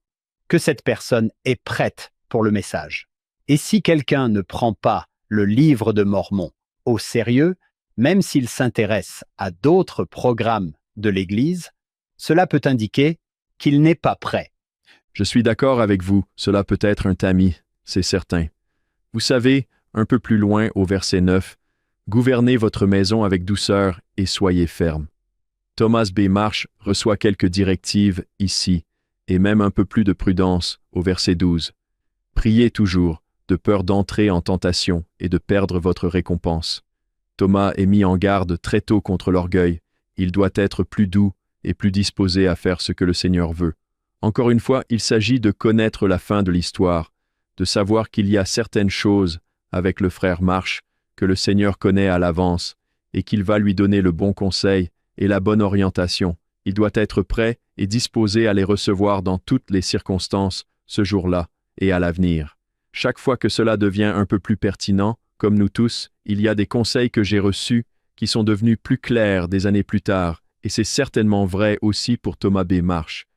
que cette personne est prête pour le message. Et si quelqu'un ne prend pas le livre de Mormon au sérieux, même s'il s'intéresse à d'autres programmes de l'Église, cela peut indiquer qu'il n'est pas prêt. Je suis d'accord avec vous, cela peut être un tamis, c'est certain. Vous savez, un peu plus loin au verset 9, « Gouvernez votre maison avec douceur et soyez ferme ». Thomas B. Marsh reçoit quelques directives ici, et même un peu plus de prudence au verset 12. « Priez toujours, de peur d'entrer en tentation et de perdre votre récompense. » Thomas est mis en garde très tôt contre l'orgueil. Il doit être plus doux et plus disposé à faire ce que le Seigneur veut. Encore une fois, il s'agit de connaître la fin de l'histoire, de savoir qu'il y a certaines choses avec le frère Marsh que le Seigneur connaît à l'avance et qu'il va lui donner le bon conseil et la bonne orientation. Il doit être prêt et disposé à les recevoir dans toutes les circonstances, ce jour-là et à l'avenir. Chaque fois que cela devient un peu plus pertinent, comme nous tous, il y a des conseils que j'ai reçus qui sont devenus plus clairs des années plus tard, et c'est certainement vrai aussi pour Thomas B. Marsh.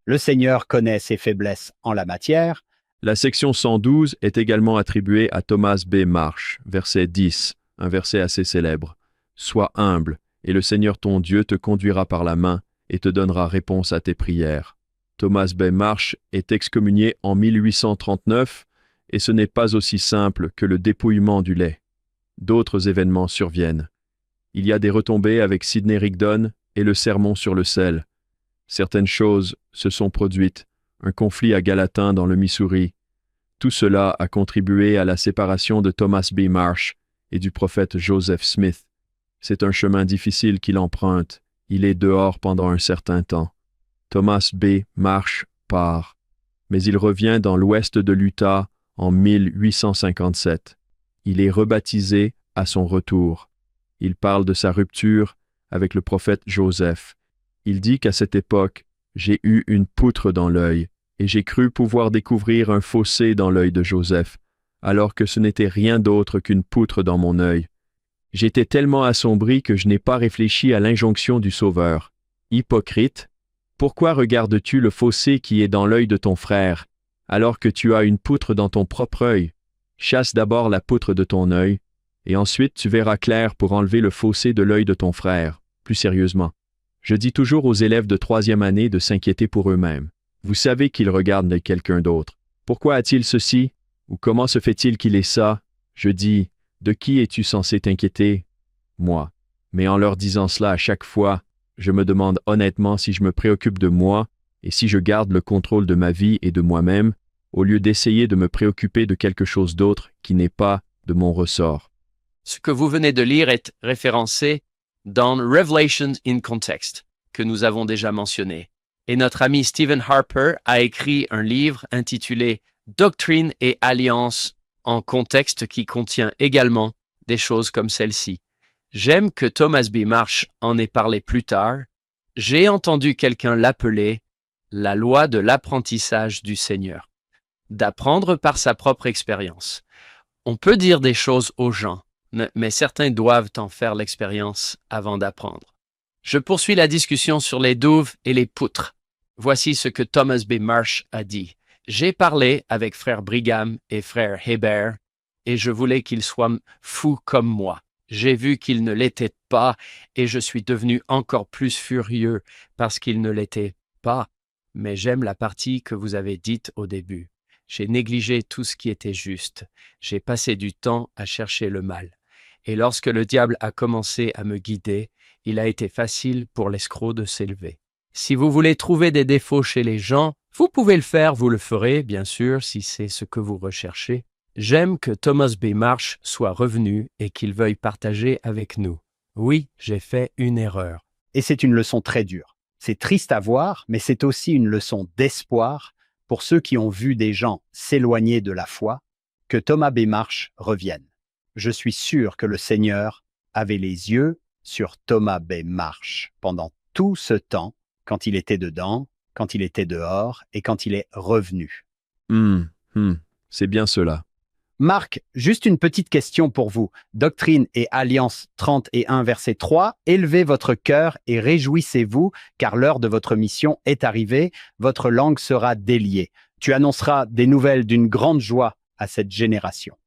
Le Seigneur connaît ses faiblesses en la matière. La section 112 est également attribuée à Thomas B. Marsh, verset 10, un verset assez célèbre. « Sois humble, et le Seigneur ton Dieu te conduira par la main et te donnera réponse à tes prières. » Thomas B. Marsh est excommunié en 1839, et ce n'est pas aussi simple que le dépouillement du lait. D'autres événements surviennent. Il y a des retombées avec Sidney Rigdon et le sermon sur le sel. Certaines choses se sont produites, un conflit à Gallatin dans le Missouri. Tout cela a contribué à la séparation de Thomas B. Marsh et du prophète Joseph Smith. C'est un chemin difficile qu'il emprunte. Il est dehors pendant un certain temps. Thomas B. Marsh part, mais il revient dans l'ouest de l'Utah en 1857. Il est rebaptisé à son retour. Il parle de sa rupture avec le prophète Joseph. Il dit qu'à cette époque, j'ai eu une poutre dans l'œil, et j'ai cru pouvoir découvrir un fossé dans l'œil de Joseph, alors que ce n'était rien d'autre qu'une poutre dans mon œil. J'étais tellement assombri que je n'ai pas réfléchi à l'injonction du Sauveur. Hypocrite, pourquoi regardes-tu le fossé qui est dans l'œil de ton frère, alors que tu as une poutre dans ton propre œil? Chasse d'abord la poutre de ton œil, et ensuite tu verras clair pour enlever le fossé de l'œil de ton frère. Plus sérieusement, je dis toujours aux élèves de 3e année de s'inquiéter pour eux-mêmes. Vous savez qu'ils regardent quelqu'un d'autre. Pourquoi a-t-il ceci? Ou comment se fait-il qu'il ait ça? Je dis, de qui es-tu censé t'inquiéter? Moi. Mais en leur disant cela à chaque fois, je me demande honnêtement si je me préoccupe de moi et si je garde le contrôle de ma vie et de moi-même, au lieu d'essayer de me préoccuper de quelque chose d'autre qui n'est pas de mon ressort. Ce que vous venez de lire est référencé dans Revelations in Context, que nous avons déjà mentionné. Et notre ami Stephen Harper a écrit un livre intitulé Doctrine et Alliance en contexte qui contient également des choses comme celle-ci. J'aime que Thomas B. Marsh en ait parlé plus tard. J'ai entendu quelqu'un l'appeler la loi de l'apprentissage du Seigneur. D'apprendre par sa propre expérience. On peut dire des choses aux gens, mais certains doivent en faire l'expérience avant d'apprendre. Je poursuis la discussion sur les douves et les poutres. Voici ce que Thomas B. Marsh a dit. J'ai parlé avec frère Brigham et frère Heber, et je voulais qu'ils soient fous comme moi. J'ai vu qu'ils ne l'étaient pas, et je suis devenu encore plus furieux parce qu'ils ne l'étaient pas. Mais j'aime la partie que vous avez dite au début. J'ai négligé tout ce qui était juste. J'ai passé du temps à chercher le mal. Et lorsque le diable a commencé à me guider, il a été facile pour l'escroc de s'élever. Si vous voulez trouver des défauts chez les gens, vous pouvez le faire, vous le ferez, bien sûr, si c'est ce que vous recherchez. J'aime que Thomas B. Marsh soit revenu et qu'il veuille partager avec nous. Oui, j'ai fait une erreur. Et c'est une leçon très dure. C'est triste à voir, mais c'est aussi une leçon d'espoir pour ceux qui ont vu des gens s'éloigner de la foi, que Thomas B. Marsh revienne. Je suis sûr que le Seigneur avait les yeux sur Thomas B. Marsh pendant tout ce temps, quand il était dedans, quand il était dehors et quand il est revenu. C'est bien cela. Marc, juste une petite question pour vous. Doctrine et Alliance 31, verset 3. Élevez votre cœur et réjouissez-vous, car l'heure de votre mission est arrivée. Votre langue sera déliée. Tu annonceras des nouvelles d'une grande joie à cette génération.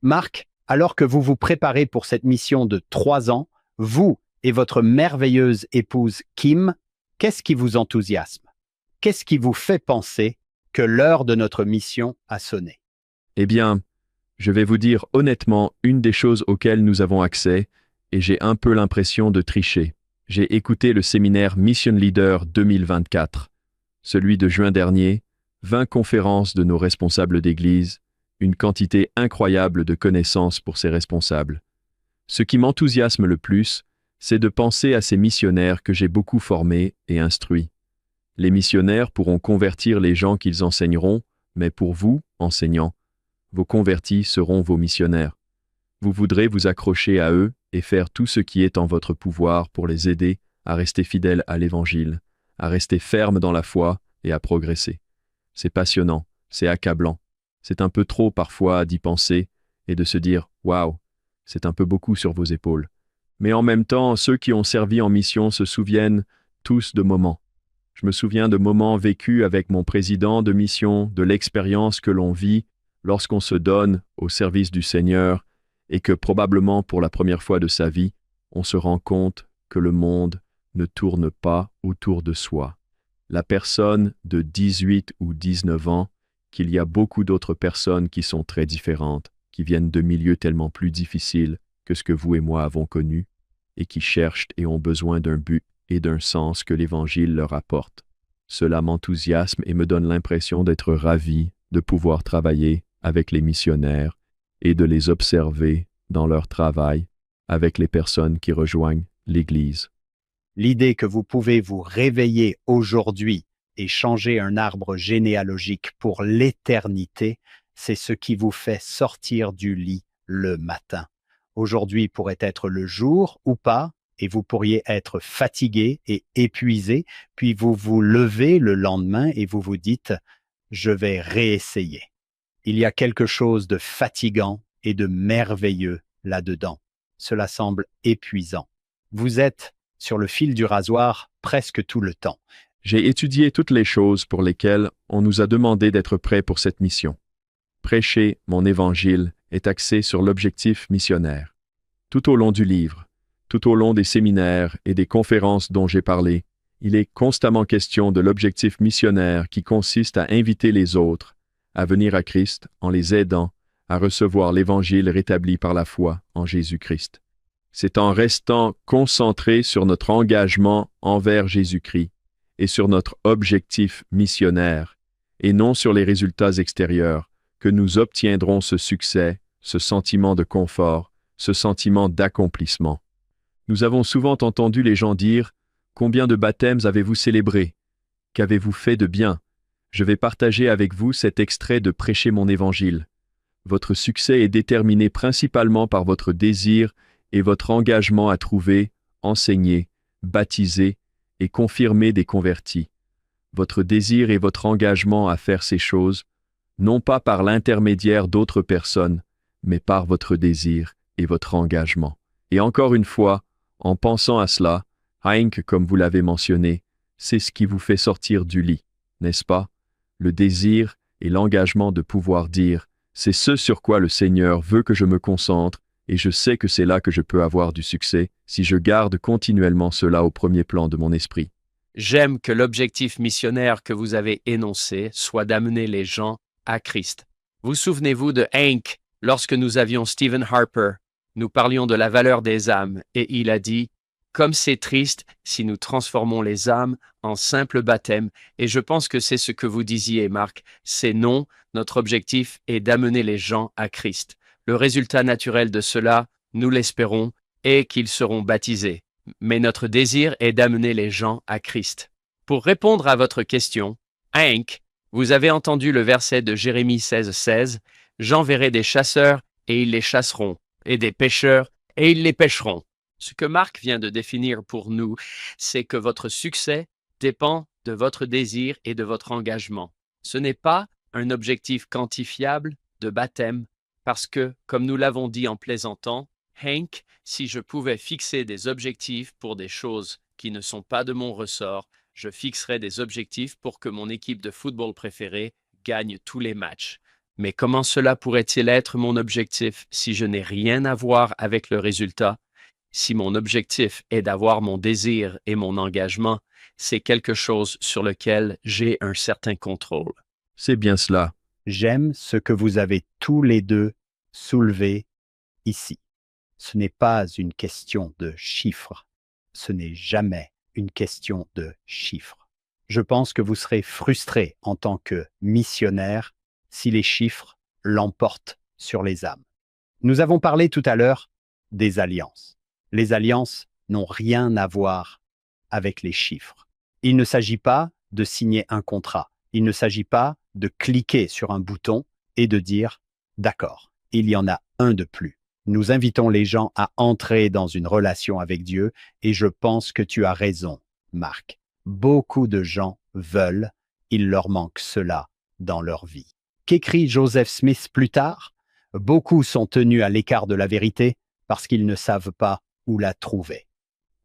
Marc, alors que vous vous préparez pour cette mission de 3 ans, vous et votre merveilleuse épouse Kim, qu'est-ce qui vous enthousiasme? Qu'est-ce qui vous fait penser que l'heure de notre mission a sonné? Eh bien, je vais vous dire honnêtement une des choses auxquelles nous avons accès, et j'ai un peu l'impression de tricher. J'ai écouté le séminaire Mission Leader 2024, celui de juin dernier, 20 conférences de nos responsables d'église, une quantité incroyable de connaissances pour ces responsables. Ce qui m'enthousiasme le plus, c'est de penser à ces missionnaires que j'ai beaucoup formés et instruits. Les missionnaires pourront convertir les gens qu'ils enseigneront, mais pour vous, enseignants, vos convertis seront vos missionnaires. Vous voudrez vous accrocher à eux et faire tout ce qui est en votre pouvoir pour les aider à rester fidèles à l'Évangile, à rester fermes dans la foi et à progresser. C'est passionnant, c'est accablant. C'est un peu trop parfois d'y penser et de se dire « Waouh, c'est un peu beaucoup sur vos épaules ». Mais en même temps, ceux qui ont servi en mission se souviennent tous de moments. Je me souviens de moments vécus avec mon président de mission, de l'expérience que l'on vit lorsqu'on se donne au service du Seigneur et que probablement pour la première fois de sa vie, on se rend compte que le monde ne tourne pas autour de soi. La personne de 18 ou 19 ans, qu'il y a beaucoup d'autres personnes qui sont très différentes, qui viennent de milieux tellement plus difficiles que ce que vous et moi avons connu, et qui cherchent et ont besoin d'un but et d'un sens que l'Évangile leur apporte. Cela m'enthousiasme et me donne l'impression d'être ravi de pouvoir travailler avec les missionnaires et de les observer dans leur travail avec les personnes qui rejoignent l'Église. L'idée que vous pouvez vous réveiller aujourd'hui et changer un arbre généalogique pour l'éternité, c'est ce qui vous fait sortir du lit le matin. Aujourd'hui pourrait être le jour ou pas, et vous pourriez être fatigué et épuisé, puis vous vous levez le lendemain et vous vous dites « je vais réessayer ». Il y a quelque chose de fatigant et de merveilleux là-dedans. Cela semble épuisant. Vous êtes sur le fil du rasoir presque tout le temps. J'ai étudié toutes les choses pour lesquelles on nous a demandé d'être prêts pour cette mission. Prêcher mon Évangile est axé sur l'objectif missionnaire. Tout au long du livre, tout au long des séminaires et des conférences dont j'ai parlé, il est constamment question de l'objectif missionnaire qui consiste à inviter les autres à venir à Christ en les aidant à recevoir l'Évangile rétabli par la foi en Jésus-Christ. C'est en restant concentré sur notre engagement envers Jésus-Christ et sur notre objectif missionnaire, et non sur les résultats extérieurs, que nous obtiendrons ce succès, ce sentiment de confort, ce sentiment d'accomplissement. Nous avons souvent entendu les gens dire « Combien de baptêmes avez-vous célébrés? Qu'avez-vous fait de bien? Je vais partager avec vous cet extrait de Prêcher mon Évangile. Votre succès est déterminé principalement par votre désir et votre engagement à trouver, enseigner, baptiser et confirmer des convertis. Votre désir et votre engagement à faire ces choses, non pas par l'intermédiaire d'autres personnes, mais par votre désir et votre engagement. Et encore une fois, en pensant à cela, Hank, comme vous l'avez mentionné, c'est ce qui vous fait sortir du lit, n'est-ce pas? Le désir et l'engagement de pouvoir dire « c'est ce sur quoi le Seigneur veut que je me concentre et je sais que c'est là que je peux avoir du succès si je garde continuellement cela au premier plan de mon esprit. » J'aime que l'objectif missionnaire que vous avez énoncé soit d'amener les gens à Christ. Vous souvenez-vous de Hank lorsque nous avions Stephen Harper? Nous parlions de la valeur des âmes et il a dit « Comme c'est triste si nous transformons les âmes en simple baptême » et je pense que c'est ce que vous disiez, Marc. C'est non, notre objectif est d'amener les gens à Christ. Le résultat naturel de cela, nous l'espérons, est qu'ils seront baptisés. Mais notre désir est d'amener les gens à Christ. Pour répondre à votre question, Hank, vous avez entendu le verset de Jérémie 16:16, « J'enverrai des chasseurs et ils les chasseront, et des pêcheurs et ils les pêcheront. » Ce que Marc vient de définir pour nous, c'est que votre succès dépend de votre désir et de votre engagement. Ce n'est pas un objectif quantifiable de baptême Parce que, comme nous l'avons dit en plaisantant, Hank, si je pouvais fixer des objectifs pour des choses qui ne sont pas de mon ressort, je fixerais des objectifs pour que mon équipe de football préférée gagne tous les matchs. Mais comment cela pourrait-il être mon objectif si je n'ai rien à voir avec le résultat? Si mon objectif est d'avoir mon désir et mon engagement, c'est quelque chose sur lequel j'ai un certain contrôle. C'est bien cela. J'aime ce que vous avez tous les deux soulevé ici. Ce n'est pas une question de chiffres. Ce n'est jamais une question de chiffres. Je pense que vous serez frustré en tant que missionnaire si les chiffres l'emportent sur les âmes. Nous avons parlé tout à l'heure des alliances. Les alliances n'ont rien à voir avec les chiffres. Il ne s'agit pas de signer un contrat. Il ne s'agit pas de cliquer sur un bouton et de dire « D'accord, il y en a un de plus ». Nous invitons les gens à entrer dans une relation avec Dieu et je pense que tu as raison, Marc. Beaucoup de gens veulent, il leur manque cela dans leur vie. Qu'écrit Joseph Smith plus tard? Beaucoup sont tenus à l'écart de la vérité parce qu'ils ne savent pas où la trouver.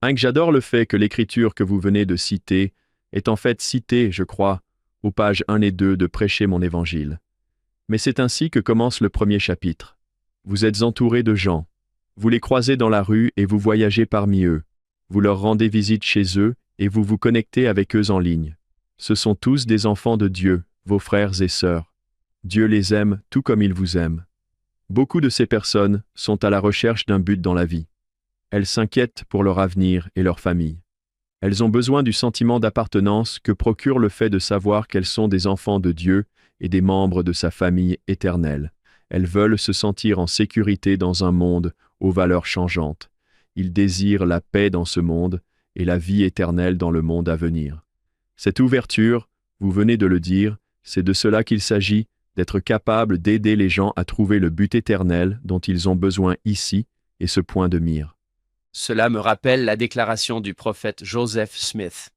Hank, j'adore le fait que l'écriture que vous venez de citer est en fait citée, je crois, aux pages 1 et 2 de Prêcher mon évangile. Mais c'est ainsi que commence le premier chapitre. Vous êtes entourés de gens. Vous les croisez dans la rue et vous voyagez parmi eux. Vous leur rendez visite chez eux et vous vous connectez avec eux en ligne. Ce sont tous des enfants de Dieu, vos frères et sœurs. Dieu les aime tout comme il vous aime. Beaucoup de ces personnes sont à la recherche d'un but dans la vie. Elles s'inquiètent pour leur avenir et leur famille. Elles ont besoin du sentiment d'appartenance que procure le fait de savoir qu'elles sont des enfants de Dieu et des membres de sa famille éternelle. Elles veulent se sentir en sécurité dans un monde aux valeurs changeantes. Ils désirent la paix dans ce monde et la vie éternelle dans le monde à venir. Cette ouverture, vous venez de le dire, c'est de cela qu'il s'agit, d'être capable d'aider les gens à trouver le but éternel dont ils ont besoin ici et ce point de mire. Cela me rappelle la déclaration du prophète Joseph Smith.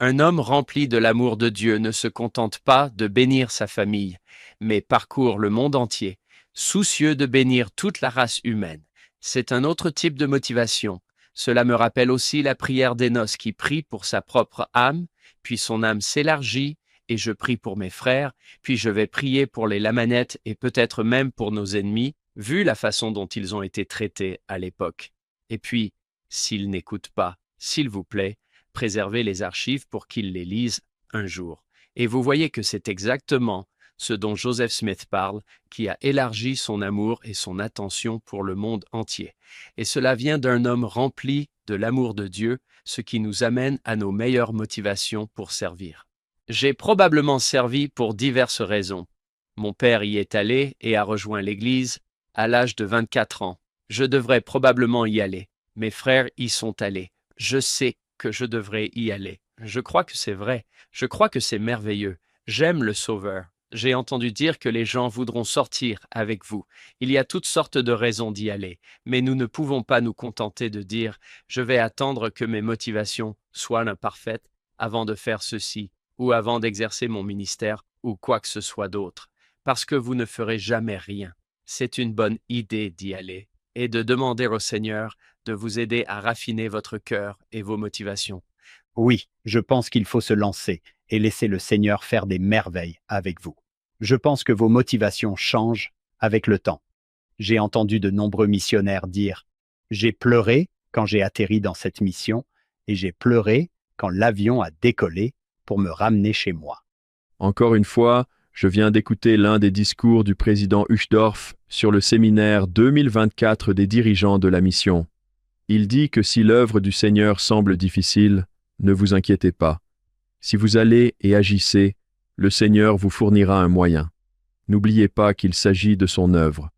Un homme rempli de l'amour de Dieu ne se contente pas de bénir sa famille, mais parcourt le monde entier, soucieux de bénir toute la race humaine. C'est un autre type de motivation. Cela me rappelle aussi la prière d'Énos qui prie pour sa propre âme, puis son âme s'élargit, et je prie pour mes frères, puis je vais prier pour les Lamanites et peut-être même pour nos ennemis, vu la façon dont ils ont été traités à l'époque. Et puis, s'ils n'écoutent pas, s'il vous plaît, préservez les archives pour qu'ils les lisent un jour. Et vous voyez que c'est exactement ce dont Joseph Smith parle, qui a élargi son amour et son attention pour le monde entier. Et cela vient d'un homme rempli de l'amour de Dieu, ce qui nous amène à nos meilleures motivations pour servir. J'ai probablement servi pour diverses raisons. Mon père y est allé et a rejoint l'Église à l'âge de 24 ans. Je devrais probablement y aller. Mes frères y sont allés. Je sais que je devrais y aller. Je crois que c'est vrai. Je crois que c'est merveilleux. J'aime le Sauveur. J'ai entendu dire que les gens voudront sortir avec vous. Il y a toutes sortes de raisons d'y aller, mais nous ne pouvons pas nous contenter de dire « je vais attendre que mes motivations soient imparfaites avant de faire ceci, ou avant d'exercer mon ministère, ou quoi que ce soit d'autre, parce que vous ne ferez jamais rien. » C'est une bonne idée d'y aller et de demander au Seigneur de vous aider à raffiner votre cœur et vos motivations. Oui, je pense qu'il faut se lancer et laisser le Seigneur faire des merveilles avec vous. Je pense que vos motivations changent avec le temps. J'ai entendu de nombreux missionnaires dire « J'ai pleuré quand j'ai atterri dans cette mission et j'ai pleuré quand l'avion a décollé pour me ramener chez moi. » Encore une fois, je viens d'écouter l'un des discours du président Uchtdorf sur le séminaire 2024 des dirigeants de la mission. Il dit que si l'œuvre du Seigneur semble difficile, ne vous inquiétez pas. Si vous allez et agissez, le Seigneur vous fournira un moyen. N'oubliez pas qu'il s'agit de son œuvre.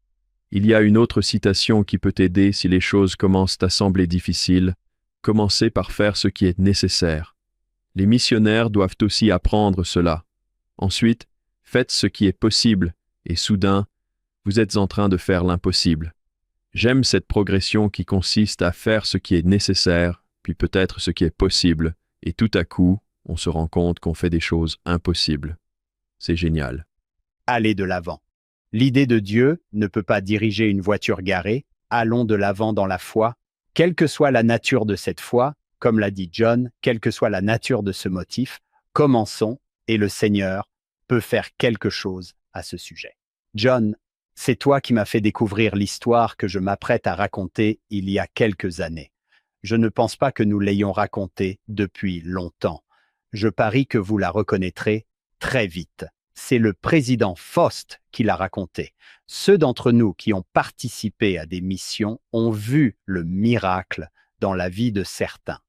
Il y a une autre citation qui peut aider si les choses commencent à sembler difficiles. Commencez par faire ce qui est nécessaire. Les missionnaires doivent aussi apprendre cela. Ensuite, faites ce qui est possible, et soudain, vous êtes en train de faire l'impossible. J'aime cette progression qui consiste à faire ce qui est nécessaire, puis peut-être ce qui est possible, et tout à coup, on se rend compte qu'on fait des choses impossibles. C'est génial. Allez de l'avant. L'idée de Dieu ne peut pas diriger une voiture garée. Allons de l'avant dans la foi. Quelle que soit la nature de cette foi, comme l'a dit John, quelle que soit la nature de ce motif, commençons et le Seigneur peut faire quelque chose à ce sujet. John, c'est toi qui m'as fait découvrir l'histoire que je m'apprête à raconter il y a quelques années. Je ne pense pas que nous l'ayons racontée depuis longtemps. Je parie que vous la reconnaîtrez très vite. C'est le président Faust qui l'a racontée. Ceux d'entre nous qui ont participé à des missions ont vu le miracle dans la vie de certains.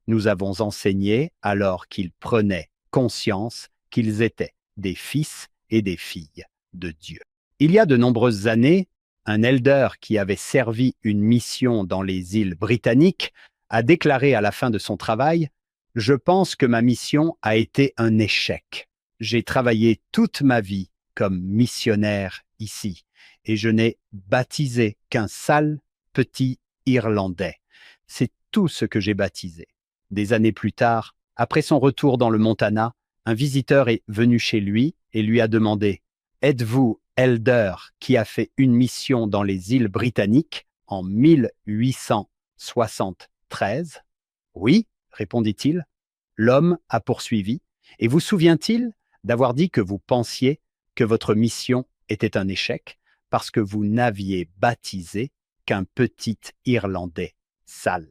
Nous avons enseigné alors qu'ils prenaient conscience qu'ils étaient des fils et des filles de Dieu. Il y a de nombreuses années, un elder qui avait servi une mission dans les îles britanniques a déclaré à la fin de son travail « Je pense que ma mission a été un échec. J'ai travaillé toute ma vie comme missionnaire ici et je n'ai baptisé qu'un sale petit Irlandais. C'est tout ce que j'ai baptisé. » Des années plus tard, après son retour dans le Montana, un visiteur est venu chez lui et lui a demandé « Êtes-vous elder qui a fait une mission dans les îles britanniques en 1873 ?» « Oui, répondit-il. L'homme a poursuivi. Et vous souvient-il d'avoir dit que vous pensiez que votre mission était un échec parce que vous n'aviez baptisé qu'un petit Irlandais sale?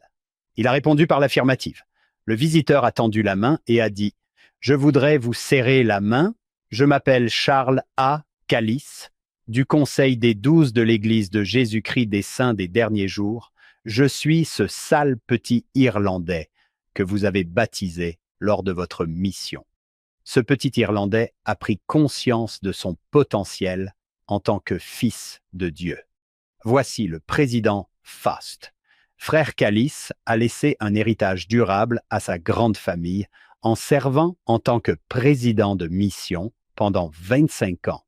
Il a répondu par l'affirmative. Le visiteur a tendu la main et a dit « Je voudrais vous serrer la main. Je m'appelle Charles A. Callis, du Conseil des 12 de l'Église de Jésus-Christ des Saints des Derniers Jours. Je suis ce sale petit Irlandais que vous avez baptisé lors de votre mission. » Ce petit Irlandais a pris conscience de son potentiel en tant que fils de Dieu. Voici le président Faust. Frère Callis a laissé un héritage durable à sa grande famille en servant en tant que président de mission pendant 25 ans.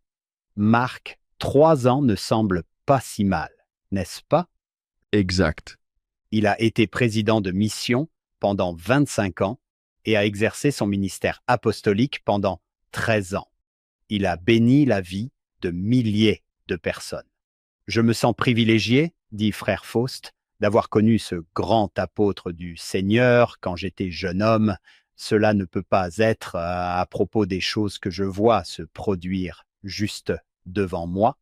Marc, 3 ans ne semblent pas si mal, n'est-ce pas? Exact. Il a été président de mission pendant 25 ans et a exercé son ministère apostolique pendant 13 ans. Il a béni la vie de milliers de personnes. Je me sens privilégié, dit frère Faust, d'avoir connu ce grand apôtre du Seigneur quand j'étais jeune homme. Cela ne peut pas être à propos des choses que je vois se produire juste devant moi.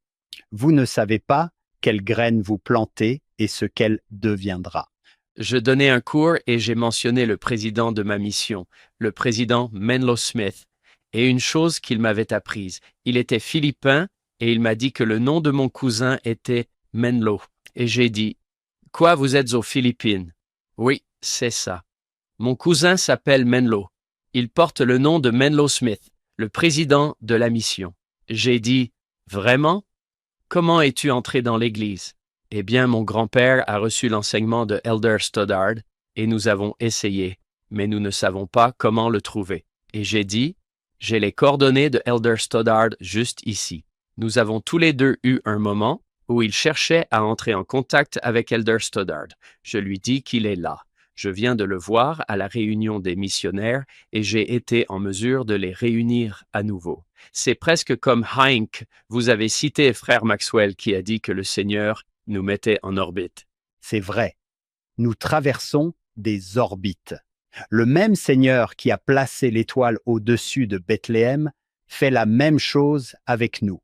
Vous ne savez pas quelle graine vous plantez et ce qu'elle deviendra. Je donnais un cours et j'ai mentionné le président de ma mission, le président Menlo Smith, et une chose qu'il m'avait apprise. Il était philippin et il m'a dit que le nom de mon cousin était Menlo. Et j'ai dit « Quoi, vous êtes aux Philippines? » « Oui, c'est ça. Mon cousin s'appelle Menlo. Il porte le nom de Menlo Smith, le président de la mission. » J'ai dit « Vraiment? Comment es-tu entré dans l'Église? » Eh bien, mon grand-père a reçu l'enseignement de Elder Stoddard et nous avons essayé, mais nous ne savons pas comment le trouver. Et j'ai dit, j'ai les coordonnées de Elder Stoddard juste ici. Nous avons tous les deux eu un moment où il cherchait à entrer en contact avec Elder Stoddard. Je lui dis qu'il est là. Je viens de le voir à la réunion des missionnaires et j'ai été en mesure de les réunir à nouveau. C'est presque comme Hank, vous avez cité frère Maxwell qui a dit que le Seigneur nous mettait en orbite. C'est vrai. Nous traversons des orbites. Le même Seigneur qui a placé l'étoile au-dessus de Bethléem fait la même chose avec nous.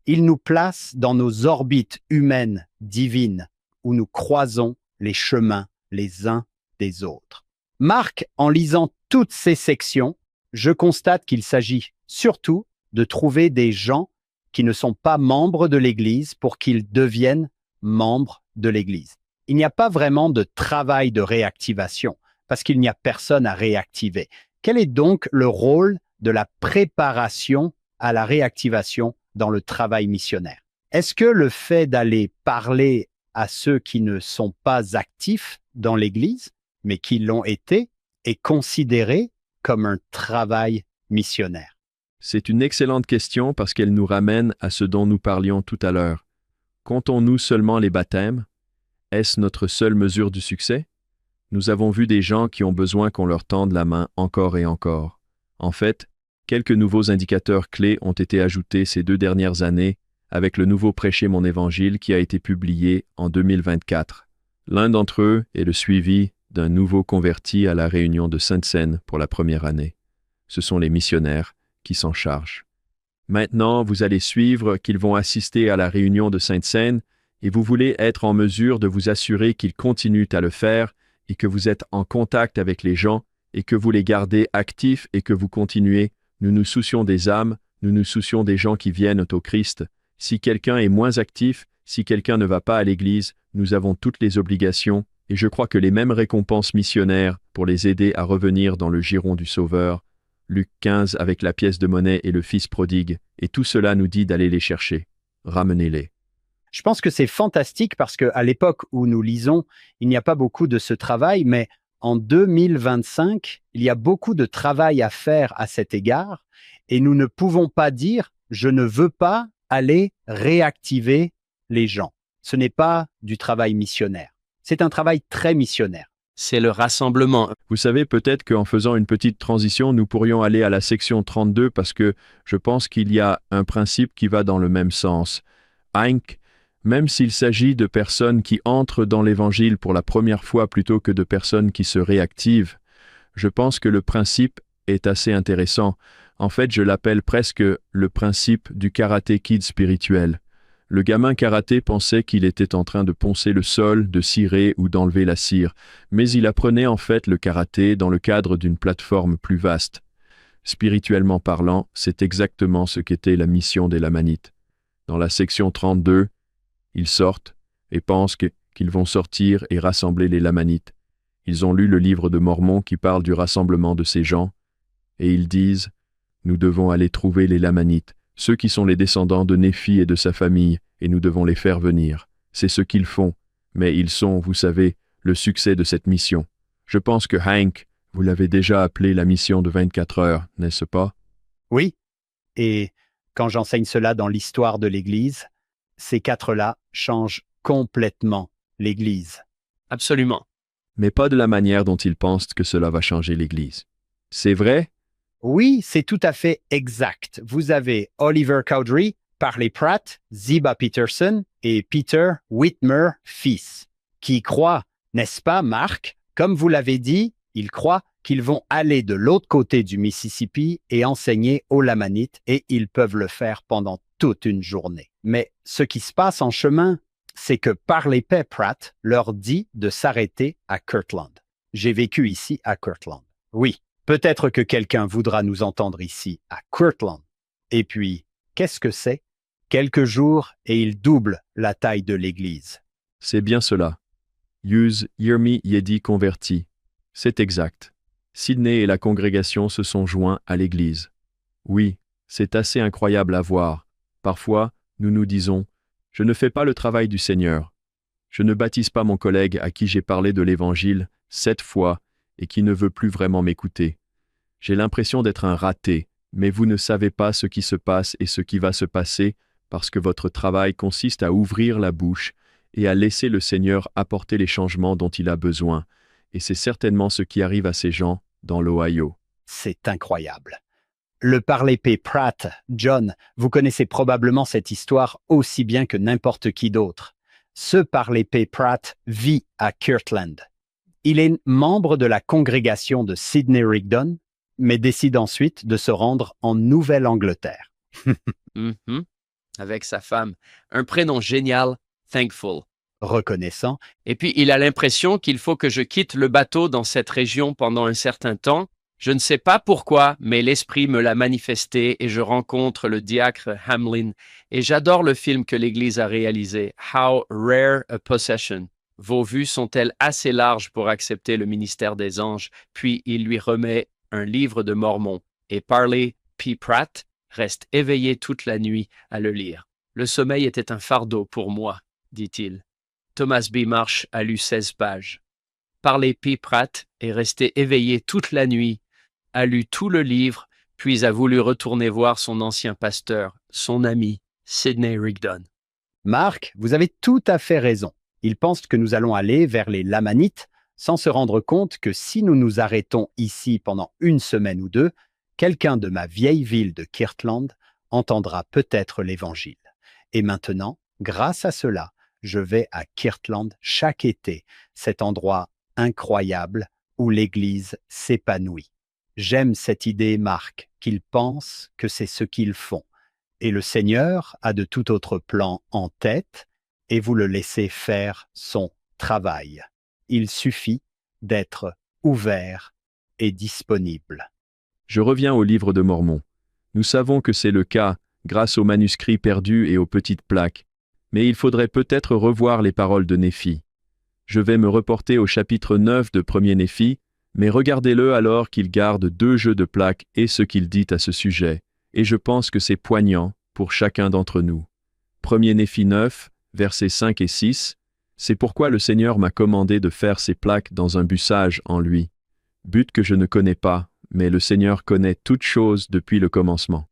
Il nous place dans nos orbites humaines divines où nous croisons les chemins les uns des autres. Marc, en lisant toutes ces sections, je constate qu'il s'agit surtout de trouver des gens qui ne sont pas membres de l'Église pour qu'ils deviennent membres de l'Église. Il n'y a pas vraiment de travail de réactivation parce qu'il n'y a personne à réactiver. Quel est donc le rôle de la préparation à la réactivation dans le travail missionnaire? Est-ce que le fait d'aller parler à ceux qui ne sont pas actifs dans l'Église, mais qui l'ont été, est considéré comme un travail missionnaire? C'est une excellente question parce qu'elle nous ramène à ce dont nous parlions tout à l'heure. Comptons-nous seulement les baptêmes? Est-ce notre seule mesure du succès? Nous avons vu des gens qui ont besoin qu'on leur tende la main encore et encore. En fait, quelques nouveaux indicateurs clés ont été ajoutés ces 2 dernières années avec le nouveau Prêcher mon évangile qui a été publié en 2024. L'un d'entre eux est le suivi d'un nouveau converti à la réunion de Sainte-Seine pour la première année. Ce sont les missionnaires qui s'en chargent. Maintenant, vous allez suivre qu'ils vont assister à la réunion de Sainte-Seine et vous voulez être en mesure de vous assurer qu'ils continuent à le faire et que vous êtes en contact avec les gens et que vous les gardez actifs et que vous continuez. Nous nous soucions des âmes, nous nous soucions des gens qui viennent au Christ. Si quelqu'un est moins actif, si quelqu'un ne va pas à l'église, nous avons toutes les obligations et je crois que les mêmes récompenses missionnaires pour les aider à revenir dans le giron du Sauveur. Luc 15 avec la pièce de monnaie et le fils prodigue, et tout cela nous dit d'aller les chercher. Ramenez-les. Je pense que c'est fantastique parce qu'à l'époque où nous lisons, il n'y a pas beaucoup de ce travail, mais en 2025, il y a beaucoup de travail à faire à cet égard et nous ne pouvons pas dire « je ne veux pas aller réactiver les gens ». Ce n'est pas du travail missionnaire. C'est un travail très missionnaire. C'est le rassemblement. Vous savez, peut-être qu'en faisant une petite transition, nous pourrions aller à la section 32 parce que je pense qu'il y a un principe qui va dans le même sens. Hank, même s'il s'agit de personnes qui entrent dans l'Évangile pour la première fois plutôt que de personnes qui se réactivent, je pense que le principe est assez intéressant. En fait, je l'appelle presque le principe du karaté kid spirituel. Le gamin karaté pensait qu'il était en train de poncer le sol, de cirer ou d'enlever la cire, mais il apprenait en fait le karaté dans le cadre d'une plateforme plus vaste. Spirituellement parlant, c'est exactement ce qu'était la mission des Lamanites. Dans la section 32, ils sortent et pensent qu'ils vont sortir et rassembler les Lamanites. Ils ont lu le livre de Mormon qui parle du rassemblement de ces gens, et ils disent « Nous devons aller trouver les Lamanites, ceux qui sont les descendants de Néphi et de sa famille, et nous devons les faire venir. C'est ce qu'ils font, mais ils sont, vous savez, le succès de cette mission. Je pense que Hank, vous l'avez déjà appelé la mission de 24 heures, n'est-ce pas? Oui, et quand j'enseigne cela dans l'histoire de l'Église, ces quatre-là changent complètement l'Église. Absolument. Mais pas de la manière dont ils pensent que cela va changer l'Église. C'est vrai? Oui, c'est tout à fait exact. Vous avez Oliver Cowdery, Parley Pratt, Ziba Peterson et Peter Whitmer fils, qui croient, n'est-ce pas, Marc? Comme vous l'avez dit, ils croient qu'ils vont aller de l'autre côté du Mississippi et enseigner aux Lamanites et ils peuvent le faire pendant toute une journée. Mais ce qui se passe en chemin, c'est que Parley P. Pratt leur dit de s'arrêter à Kirtland. J'ai vécu ici à Kirtland. Oui. Peut-être que quelqu'un voudra nous entendre ici, à Kirtland. Et puis, qu'est-ce que c'est? Quelques jours et il double la taille de l'Église. C'est bien cela. Hughes Yirmi Yedi converti. C'est exact. Sidney et la congrégation se sont joints à l'Église. Oui, c'est assez incroyable à voir. Parfois, nous nous disons, « Je ne fais pas le travail du Seigneur. Je ne baptise pas mon collègue à qui j'ai parlé de l'Évangile 7 fois, et qui ne veut plus vraiment m'écouter. J'ai l'impression d'être un raté, mais vous ne savez pas ce qui se passe et ce qui va se passer parce que votre travail consiste à ouvrir la bouche et à laisser le Seigneur apporter les changements dont il a besoin. Et c'est certainement ce qui arrive à ces gens dans l'Ohio. C'est incroyable. Le Parley P. Pratt, John, vous connaissez probablement cette histoire aussi bien que n'importe qui d'autre. Ce Parley P. Pratt vit à Kirtland. Il est membre de la congrégation de Sidney Rigdon, mais décide ensuite de se rendre en Nouvelle-Angleterre. Avec sa femme. Un prénom génial, Thankful. Reconnaissant. Et puis, il a l'impression qu'il faut que je quitte le bateau dans cette région pendant un certain temps. Je ne sais pas pourquoi, mais l'Esprit me l'a manifesté et je rencontre le diacre Hamlin. Et j'adore le film que l'Église a réalisé, How Rare a Possession. Vos vues sont-elles assez larges pour accepter le ministère des anges? Puis il lui remet un livre de Mormon et Parley P. Pratt reste éveillé toute la nuit à le lire. Le sommeil était un fardeau pour moi, dit-il. Thomas B. Marsh a lu 16 pages. Parley P. Pratt est resté éveillé toute la nuit, a lu tout le livre, puis a voulu retourner voir son ancien pasteur, son ami, Sidney Rigdon. Marc, vous avez tout à fait raison. Ils pensent que nous allons aller vers les Lamanites sans se rendre compte que si nous nous arrêtons ici pendant une semaine ou deux, quelqu'un de ma vieille ville de Kirtland entendra peut-être l'Évangile. Et maintenant, grâce à cela, je vais à Kirtland chaque été, cet endroit incroyable où l'Église s'épanouit. J'aime cette idée, Marc, qu'ils pensent que c'est ce qu'ils font. Et le Seigneur a de tout autre plan en tête, et vous le laissez faire son travail. Il suffit d'être ouvert et disponible. Je reviens au livre de Mormon. Nous savons que c'est le cas, grâce aux manuscrits perdus et aux petites plaques. Mais il faudrait peut-être revoir les paroles de Néphi. Je vais me reporter au chapitre 9 de 1er Néphi, mais regardez-le alors qu'il garde 2 jeux de plaques et ce qu'il dit à ce sujet, et je pense que c'est poignant pour chacun d'entre nous. 1er Néphi 9, versets 5 et 6, c'est pourquoi le Seigneur m'a commandé de faire ces plaques dans un bussage en lui. But que je ne connais pas, mais le Seigneur connaît toutes choses depuis le commencement.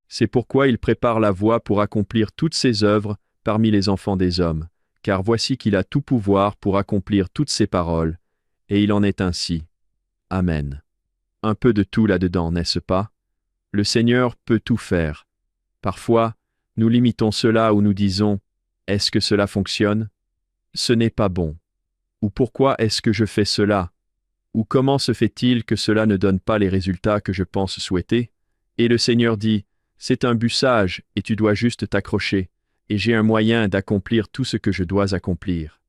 C'est pourquoi il prépare la voie pour accomplir toutes ses œuvres parmi les enfants des hommes, car voici qu'il a tout pouvoir pour accomplir toutes ses paroles, et il en est ainsi. Amen. Un peu de tout là-dedans, n'est-ce pas? Le Seigneur peut tout faire. Parfois, nous limitons cela où nous disons « Est-ce que cela fonctionne? Ce n'est pas bon. » Ou « Pourquoi est-ce que je fais cela? » Ou « Comment se fait-il que cela ne donne pas les résultats que je pense souhaiter? » Et le Seigneur dit « C'est un bussage et tu dois juste t'accrocher, et j'ai un moyen d'accomplir tout ce que je dois accomplir. »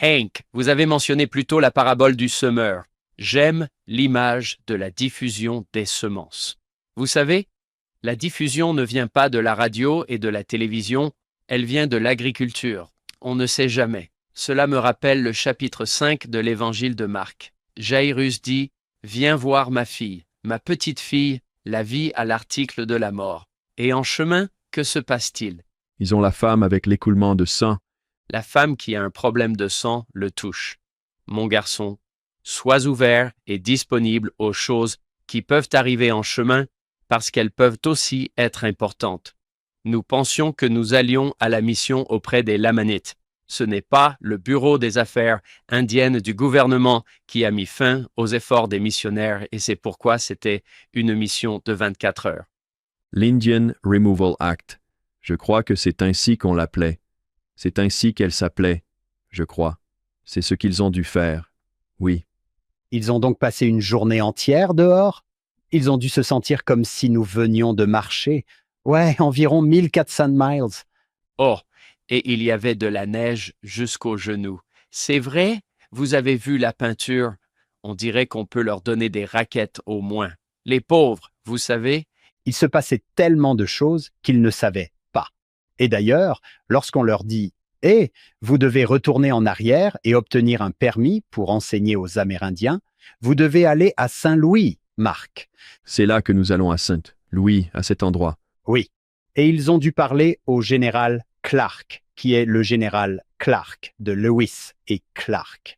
Hank, vous avez mentionné plus tôt la parabole du semeur. J'aime l'image de la diffusion des semences. Vous savez, la diffusion ne vient pas de la radio et de la télévision, elle vient de l'agriculture. On ne sait jamais. Cela me rappelle le chapitre 5 de l'évangile de Marc. Jairus dit « Viens voir ma fille, ma petite fille, la vie à l'article de la mort. » Et en chemin, que se passe-t-il? Ils ont la femme avec l'écoulement de sang. La femme qui a un problème de sang le touche. Mon garçon, sois ouvert et disponible aux choses qui peuvent arriver en chemin parce qu'elles peuvent aussi être importantes. Nous pensions que nous allions à la mission auprès des Lamanites. Ce n'est pas le bureau des affaires indiennes du gouvernement qui a mis fin aux efforts des missionnaires et c'est pourquoi c'était une mission de 24 heures. L'Indian Removal Act. Je crois que c'est ainsi qu'on l'appelait. C'est ainsi qu'elle s'appelait, je crois. C'est ce qu'ils ont dû faire. Oui. Ils ont donc passé une journée entière dehors? Ils ont dû se sentir comme si nous venions de marcher. Ouais, environ 1400 miles. Oh, et il y avait de la neige jusqu'aux genoux. C'est vrai? Vous avez vu la peinture? On dirait qu'on peut leur donner des raquettes au moins. Les pauvres, vous savez? Il se passait tellement de choses qu'ils ne savaient pas. Et d'ailleurs, lorsqu'on leur dit « Eh, vous devez retourner en arrière et obtenir un permis pour enseigner aux Amérindiens, vous devez aller à Saint-Louis, Marc. » C'est là que nous allons à Saint-Louis, à cet endroit. Oui. Et ils ont dû parler au général Clark, qui est le général Clark de Lewis et Clark.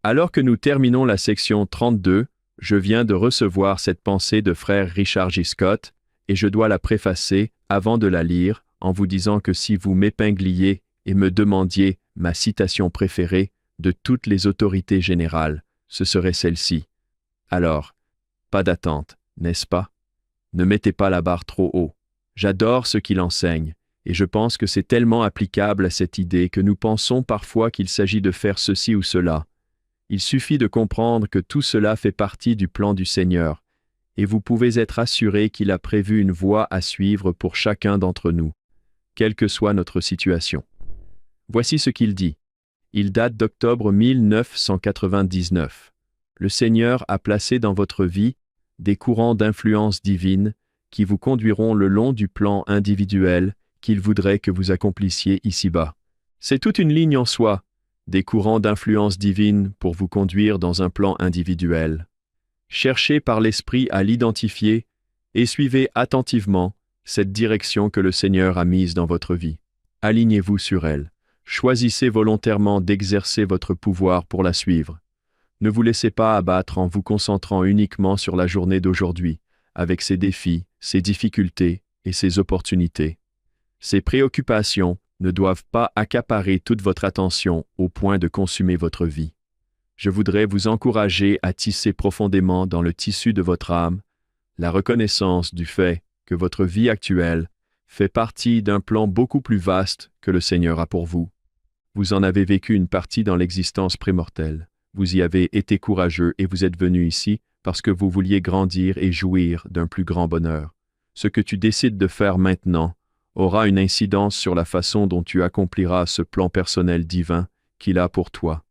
Alors que nous terminons la section 32, je viens de recevoir cette pensée de frère Richard J. Scott, et je dois la préfacer avant de la lire en vous disant que si vous m'épingliez et me demandiez ma citation préférée de toutes les autorités générales, ce serait celle-ci. Alors, pas d'attente, n'est-ce pas? Ne mettez pas la barre trop haut. J'adore ce qu'il enseigne, et je pense que c'est tellement applicable à cette idée que nous pensons parfois qu'il s'agit de faire ceci ou cela. Il suffit de comprendre que tout cela fait partie du plan du Seigneur, et vous pouvez être assuré qu'il a prévu une voie à suivre pour chacun d'entre nous, quelle que soit notre situation. Voici ce qu'il dit. Il date d'octobre 1999. Le Seigneur a placé dans votre vie des courants d'influence divine qui vous conduiront le long du plan individuel qu'il voudrait que vous accomplissiez ici-bas. C'est toute une ligne en soi, des courants d'influence divine pour vous conduire dans un plan individuel. Cherchez par l'Esprit à l'identifier et suivez attentivement cette direction que le Seigneur a mise dans votre vie. Alignez-vous sur elle. Choisissez volontairement d'exercer votre pouvoir pour la suivre. Ne vous laissez pas abattre en vous concentrant uniquement sur la journée d'aujourd'hui, avec ses défis, ses difficultés et ses opportunités. Ces préoccupations ne doivent pas accaparer toute votre attention au point de consumer votre vie. Je voudrais vous encourager à tisser profondément dans le tissu de votre âme la reconnaissance du fait que votre vie actuelle fait partie d'un plan beaucoup plus vaste que le Seigneur a pour vous. Vous en avez vécu une partie dans l'existence prémortelle. Vous y avez été courageux et vous êtes venu ici parce que vous vouliez grandir et jouir d'un plus grand bonheur. Ce que tu décides de faire maintenant aura une incidence sur la façon dont tu accompliras ce plan personnel divin qu'il a pour toi.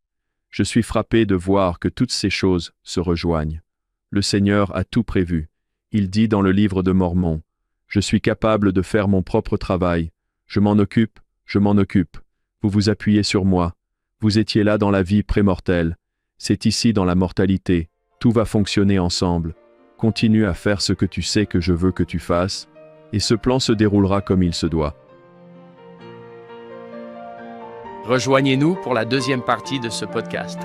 Je suis frappé de voir que toutes ces choses se rejoignent. Le Seigneur a tout prévu. Il dit dans le livre de Mormon, « Je suis capable de faire mon propre travail. Je m'en occupe, je m'en occupe. Vous vous appuyez sur moi. Vous étiez là dans la vie prémortelle. C'est ici dans la mortalité. Tout va fonctionner ensemble. Continue à faire ce que tu sais que je veux que tu fasses, et ce plan se déroulera comme il se doit. » Rejoignez-nous pour la deuxième partie de ce podcast.